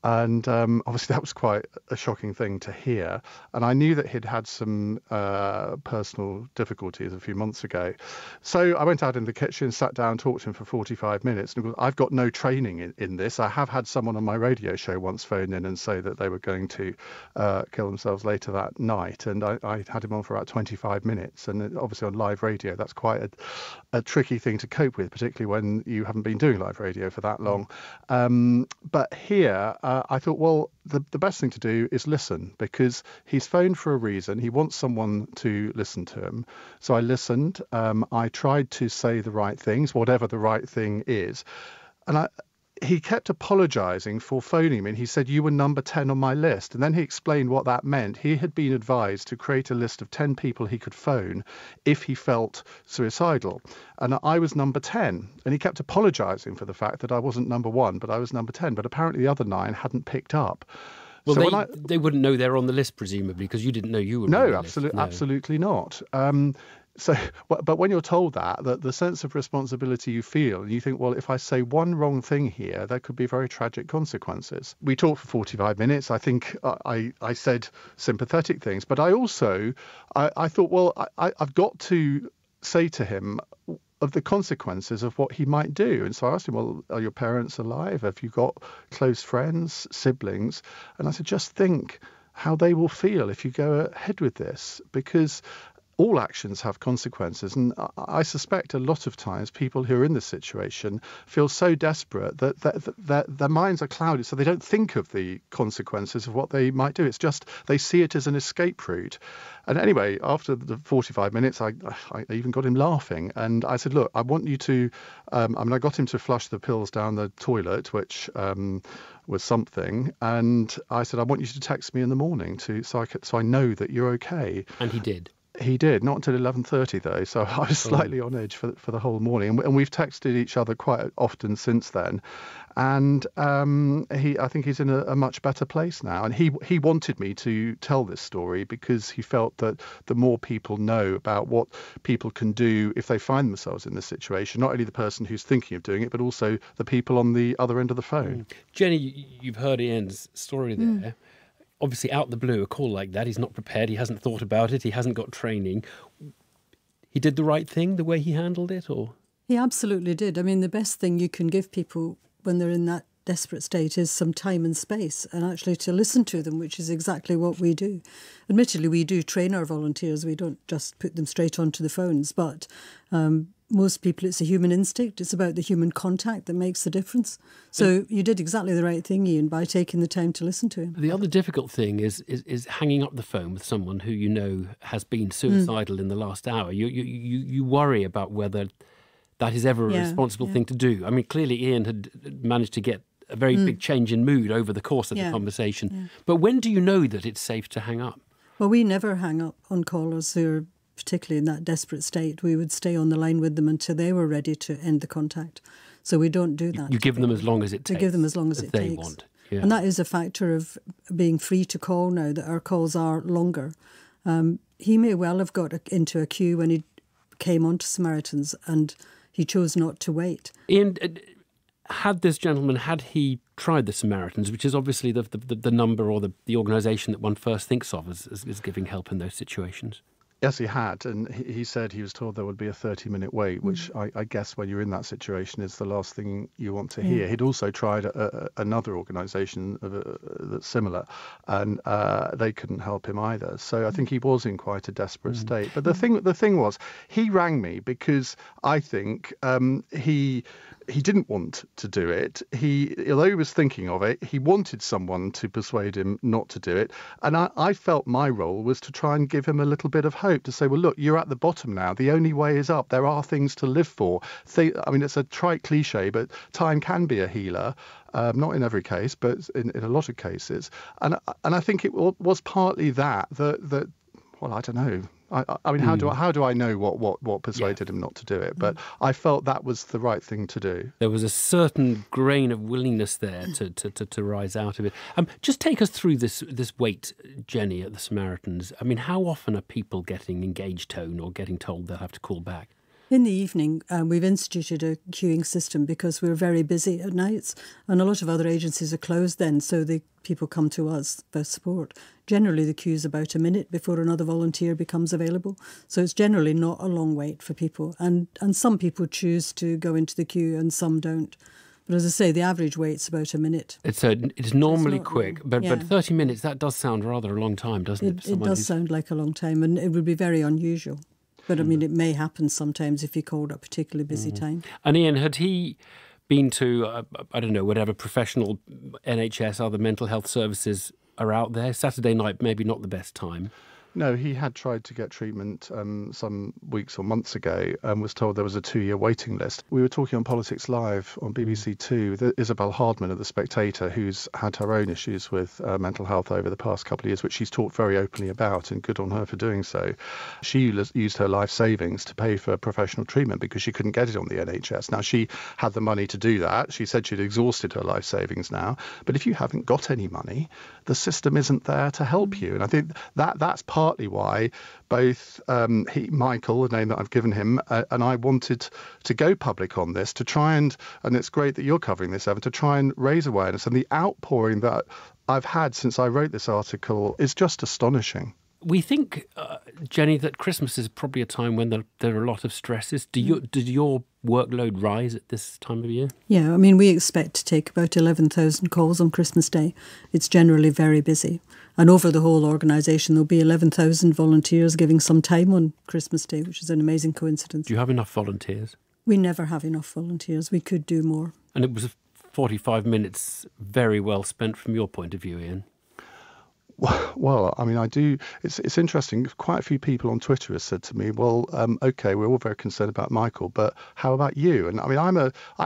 Speaker 1: And obviously that was quite a shocking thing to hear. And I knew that he'd had some personal difficulties a few months ago. So I went out in the kitchen, sat down, talked to him for 45 minutes. And I've got no training in this. I have had someone on my radio show once phone in and say that they were going to kill themselves later that night. And I had him on for about 25 minutes. And obviously on live radio, that's quite a tricky thing to cope with, particularly when you haven't been doing live radio for that long. But here, I thought, well, the best thing to do is listen, because he's phoned for a reason. He wants someone to listen to him. So I listened. I tried to say the right things, whatever the right thing is. And he kept apologising for phoning me. And he said, you were number 10 on my list. And then he explained what that meant. He had been advised to create a list of 10 people he could phone if he felt suicidal. And I was number 10. And he kept apologising for the fact that I wasn't number 1, but I was number 10. But apparently the other 9 hadn't picked up.
Speaker 7: Well,
Speaker 1: so
Speaker 7: they wouldn't know they're on the list, presumably, because you didn't know you were on the list.
Speaker 1: No, absolutely not. But when you're told that the sense of responsibility you feel, and you think, well, if I say one wrong thing here, there could be very tragic consequences. We talked for 45 minutes. I think I said sympathetic things, but I also, I thought, well, I've got to say to him of the consequences of what he might do. And so I asked him, well, are your parents alive? Have you got close friends, siblings? And I said, just think how they will feel if you go ahead with this, because all actions have consequences. And I suspect a lot of times people who are in this situation feel so desperate that their minds are clouded, so they don't think of the consequences of what they might do. It's just they see it as an escape route. And anyway, after the 45 minutes, I even got him laughing. And I said, look, I want you to, I got him to flush the pills down the toilet, which was something. And I said, I want you to text me in the morning so I know that you're okay.
Speaker 7: And he did.
Speaker 1: He did, not until 11:30 though, so I was slightly on edge for the whole morning. And we've texted each other quite often since then. And I think he's in a much better place now. And he wanted me to tell this story because he felt that the more people know about what people can do if they find themselves in this situation, not only the person who's thinking of doing it, but also the people on the other end of the phone.
Speaker 7: Jenny, you've heard Ian's story there. Obviously, out the blue, a call like that, he's not prepared, he hasn't thought about it, he hasn't got training. He did the right thing, the way he handled it, or?
Speaker 9: He absolutely did. I mean, the best thing you can give people when they're in that desperate state is some time and space, and actually to listen to them, which is exactly what we do. Admittedly, we do train our volunteers, we don't just put them straight onto the phones, but most people, it's a human instinct. It's about the human contact that makes the difference. So you did exactly the right thing, Ian, by taking the time to listen to him.
Speaker 7: The other difficult thing is hanging up the phone with someone who you know has been suicidal in the last hour. You worry about whether that is ever a responsible thing to do. I mean, clearly Ian had managed to get a very big change in mood over the course of the conversation. Yeah. But when do you know that it's safe to hang up?
Speaker 9: Well, we never hang up on callers who are particularly in that desperate state. We would stay on the line with them until they were ready to end the contact. So we don't do that.
Speaker 7: You give them as long as it takes.
Speaker 9: To give them as long as it
Speaker 7: they
Speaker 9: takes.
Speaker 7: Want. Yeah.
Speaker 9: And that is a factor of being free to call now, that our calls are longer. He may well have got into a queue when he came onto Samaritans and he chose not to wait.
Speaker 7: Ian, had this gentleman, had he tried the Samaritans, which is obviously the number or the organisation that one first thinks of as giving help in those situations?
Speaker 1: Yes, he had, and he said he was told there would be a 30-minute wait, which I guess when you're in that situation is the last thing you want to hear. He'd also tried another organisation that's similar, and they couldn't help him either. So I think he was in quite a desperate state. But the thing was, he rang me because I think he didn't want to do it. Although he was thinking of it, he wanted someone to persuade him not to do it. And I felt my role was to try and give him a little bit of hope, to say, well, look, you're at the bottom now. The only way is up. There are things to live for. I mean, it's a trite cliche, but time can be a healer. Not in every case, but in a lot of cases. And I think it was partly that well, I don't know. I mean, how do I know what persuaded him not to do it? But I felt that was the right thing to do.
Speaker 7: There was a certain grain of willingness there to rise out of it. Just take us through this wait, Jenny, at the Samaritans. I mean, how often are people getting engaged tone or getting told they'll have to call back?
Speaker 9: In the evening, we've instituted a queuing system because we're very busy at nights, and a lot of other agencies are closed then, so the people come to us for support. Generally, the queue's about a minute before another volunteer becomes available, so it's generally not a long wait for people. And some people choose to go into the queue and some don't. But as I say, the average wait's about a minute.
Speaker 7: It's normally quick, but 30 minutes, that does sound rather a long time, doesn't it?
Speaker 9: It does sound like a long time, and it would be very unusual. But I mean, it may happen sometimes if you called at a particularly busy time.
Speaker 7: And Ian, had he been to, I don't know, whatever professional NHS, other mental health services are out there? Saturday night, maybe not the best time.
Speaker 1: No, he had tried to get treatment some weeks or months ago and was told there was a 2-year waiting list. We were talking on Politics Live on BBC Two with Isabel Hardman of The Spectator, who's had her own issues with mental health over the past couple of years, which she's talked very openly about, and good on her for doing so. She used her life savings to pay for professional treatment because she couldn't get it on the NHS. Now, she had the money to do that. She said she'd exhausted her life savings now. But if you haven't got any money, the system isn't there to help you. And I think that's part partly why both Michael, the name that I've given him, and I wanted to go public on this to try and it's great that you're covering this, Evan, to try and raise awareness. And the outpouring that I've had since I wrote this article is just astonishing.
Speaker 7: We think, Jenny, that Christmas is probably a time when there are a lot of stresses. Did your workload rise at this time of year?
Speaker 9: Yeah, I mean, we expect to take about 11,000 calls on Christmas Day. It's generally very busy. And over the whole organisation, there'll be 11,000 volunteers giving some time on Christmas Day, which is an amazing coincidence.
Speaker 7: Do you have enough volunteers?
Speaker 9: We never have enough volunteers. We could do more.
Speaker 7: And it was 45 minutes very well spent from your point of view, Ian.
Speaker 1: Well, I mean, I do. It's interesting. Quite a few people on Twitter have said to me, "Well, okay, we're all very concerned about Michael, but how about you?" And I mean, I'm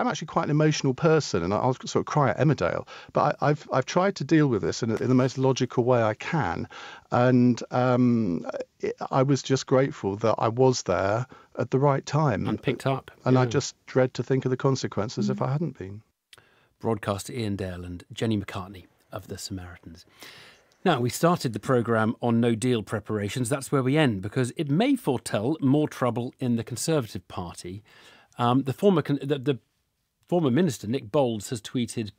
Speaker 1: actually quite an emotional person, and I'll sort of cry at Emmerdale. But I've tried to deal with this in the most logical way I can, and I was just grateful that I was there at the right time
Speaker 7: and picked up.
Speaker 1: And I just dread to think of the consequences if I hadn't been.
Speaker 7: Broadcaster Ian Dale and Jenny McCartney of the Samaritans. Now, we started the programme on no deal preparations. That's where we end, because it may foretell more trouble in the Conservative Party. The former minister, Nick Boles, has tweeted,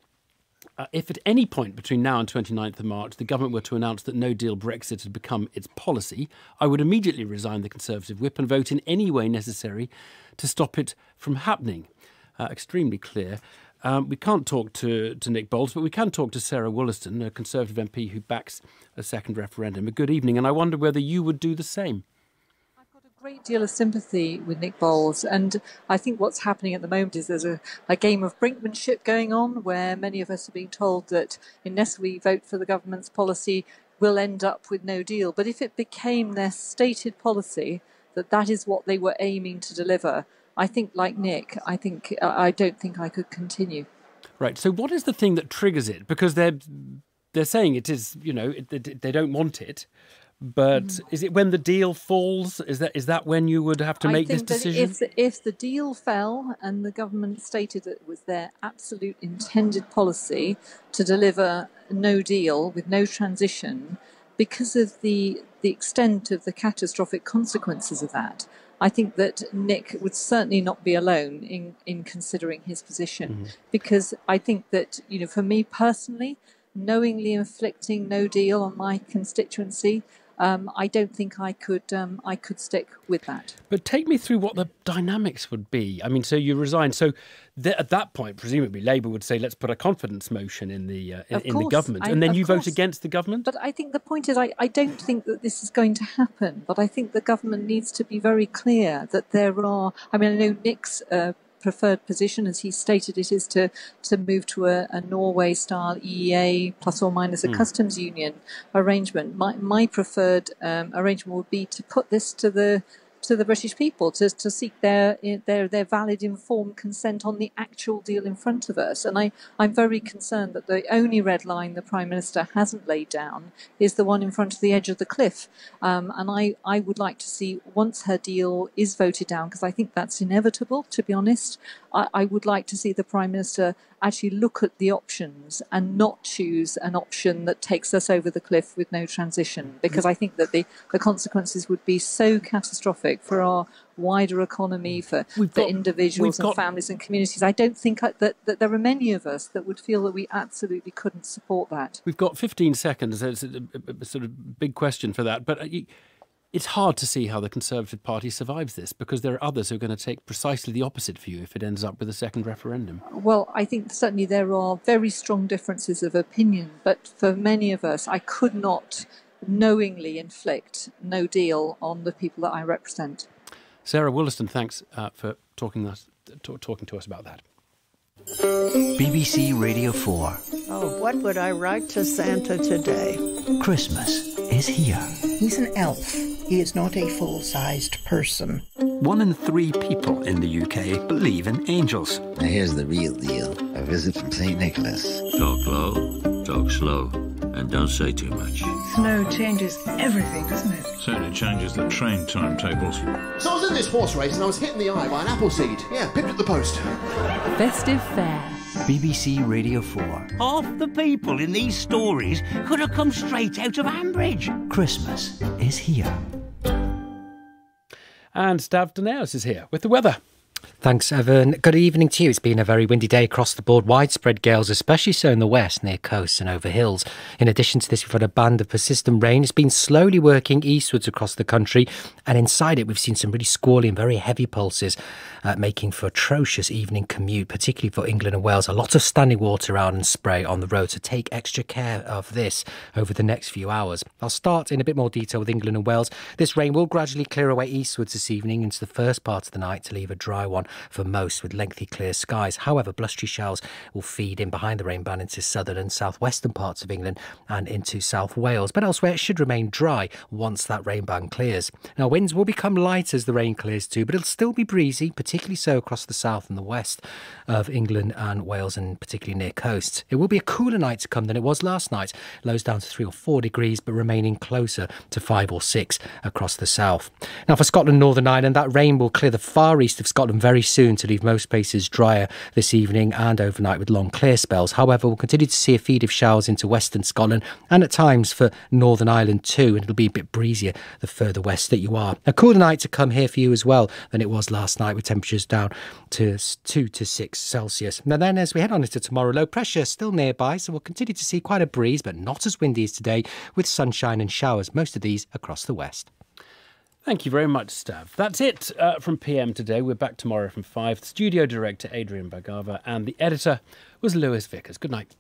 Speaker 7: if at any point between now and 29th of March the government were to announce that no deal Brexit had become its policy, I would immediately resign the Conservative whip and vote in any way necessary to stop it from happening. Extremely clear. We can't talk to Nick Boles, but we can talk to Sarah Wollaston, a Conservative MP who backs a second referendum. A good evening, and I wonder whether you would do the same.
Speaker 5: I've got a great deal of sympathy with Nick Boles, and I think what's happening at the moment is there's a game of brinkmanship going on, where many of us are being told that unless we vote for the government's policy, we'll end up with no deal. But if it became their stated policy that is what they were aiming to deliver, I think, like Nick, I don't think I could continue.
Speaker 7: Right. So what is the thing that triggers it? Because they're saying it is, they don't want it. But is it when the deal falls? Is that when you would have to make this decision?
Speaker 5: I think that if the deal fell and the government stated that it was their absolute intended policy to deliver no deal with no transition, because of the extent of the catastrophic consequences of that, I think that Nick would certainly not be alone in considering his position, because I think that, for me personally, knowingly inflicting no deal on my constituency, I don't think I could stick with that.
Speaker 7: But take me through what the dynamics would be. I mean, so you resign. So at that point, presumably Labour would say, let's put a confidence motion in the government, and then you vote against the government?
Speaker 5: But I think the point is, I don't think that this is going to happen, but I think the government needs to be very clear that there are... I mean, I know Nick's preferred position, as he stated it, is to move to a Norway-style EEA plus or minus a customs union arrangement. My preferred arrangement would be to put this to the British people, to seek their valid, informed consent on the actual deal in front of us. And I'm very concerned that the only red line the Prime Minister hasn't laid down is the one in front of the edge of the cliff. And I would like to see, once her deal is voted down, because I think that's inevitable, to be honest, I would like to see the Prime Minister actually look at the options and not choose an option that takes us over the cliff with no transition, because I think that the consequences would be so catastrophic for our wider economy, for individuals and families and communities. I don't think that there are many of us that would feel that we absolutely couldn't support that.
Speaker 7: We've got 15 seconds. It's a sort of big question for that, but it's hard to see how the Conservative Party survives this, because there are others who are going to take precisely the opposite view if it ends up with a second referendum.
Speaker 5: Well, I think certainly there are very strong differences of opinion, but for many of us, I could not knowingly inflict no deal on the people that I represent.
Speaker 7: Sarah Wollaston, thanks for talking to us about that.
Speaker 11: BBC Radio 4.
Speaker 12: Oh, what would I write to Santa today?
Speaker 11: Christmas is here.
Speaker 12: He's an elf. He is not a full-sized person.
Speaker 11: 1 in 3 people in the UK believe in angels.
Speaker 24: Now here's the real deal. A visit from St. Nicholas. Talk low, talk slow, and don't say too much.
Speaker 25: Snow changes everything, doesn't it?
Speaker 26: Certainly changes the train timetables.
Speaker 27: So I was in this horse race and I was hit in the eye by an apple seed. Yeah, pipped at the post.
Speaker 28: Festive fare.
Speaker 8: BBC Radio 4.
Speaker 13: Half the people in these stories could have come straight out of Ambridge.
Speaker 8: Christmas is here.
Speaker 7: And Stav Danaus is here with the weather.
Speaker 14: Thanks, Evan. Good evening to you. It's been a very windy day across the board. Widespread gales, especially so in the west, near coasts and over hills. In addition to this, we've had a band of persistent rain. It's been slowly working eastwards across the country. And inside it, we've seen some really squally and very heavy pulses, making for atrocious evening commute, particularly for England and Wales. A lot of standing water around and spray on the road, so take extra care of this over the next few hours. I'll start in a bit more detail with England and Wales. This rain will gradually clear away eastwards this evening into the first part of the night to leave a dry one for most with lengthy clear skies. However, blustery showers will feed in behind the rain band into southern and southwestern parts of England and into South Wales. But elsewhere, it should remain dry once that rain band clears. Now, winds will become light as the rain clears too, but it'll still be breezy, particularly so across the south and the west of England and Wales, and particularly near coasts. It will be a cooler night to come than it was last night. Lows down to 3 or 4 degrees, but remaining closer to 5 or 6 across the south. Now, for Scotland, Northern Ireland, that rain will clear the far east of Scotland very soon to leave most places drier this evening and overnight with long clear spells. However, we'll continue to see a feed of showers into western Scotland and at times for Northern Ireland too, and it'll be a bit breezier the further west that you are. A cooler night to come here for you as well than it was last night, with temperatures down to 2 to 6 Celsius. Now then, as we head on into tomorrow, low pressure still nearby, so we'll continue to see quite a breeze, but not as windy as today, with sunshine and showers, most of these across the west.
Speaker 7: Thank you very much, Stav. That's it from PM today. We're back tomorrow from 5. The studio director, Adrian Bagava, and the editor was Lewis Vickers. Good night.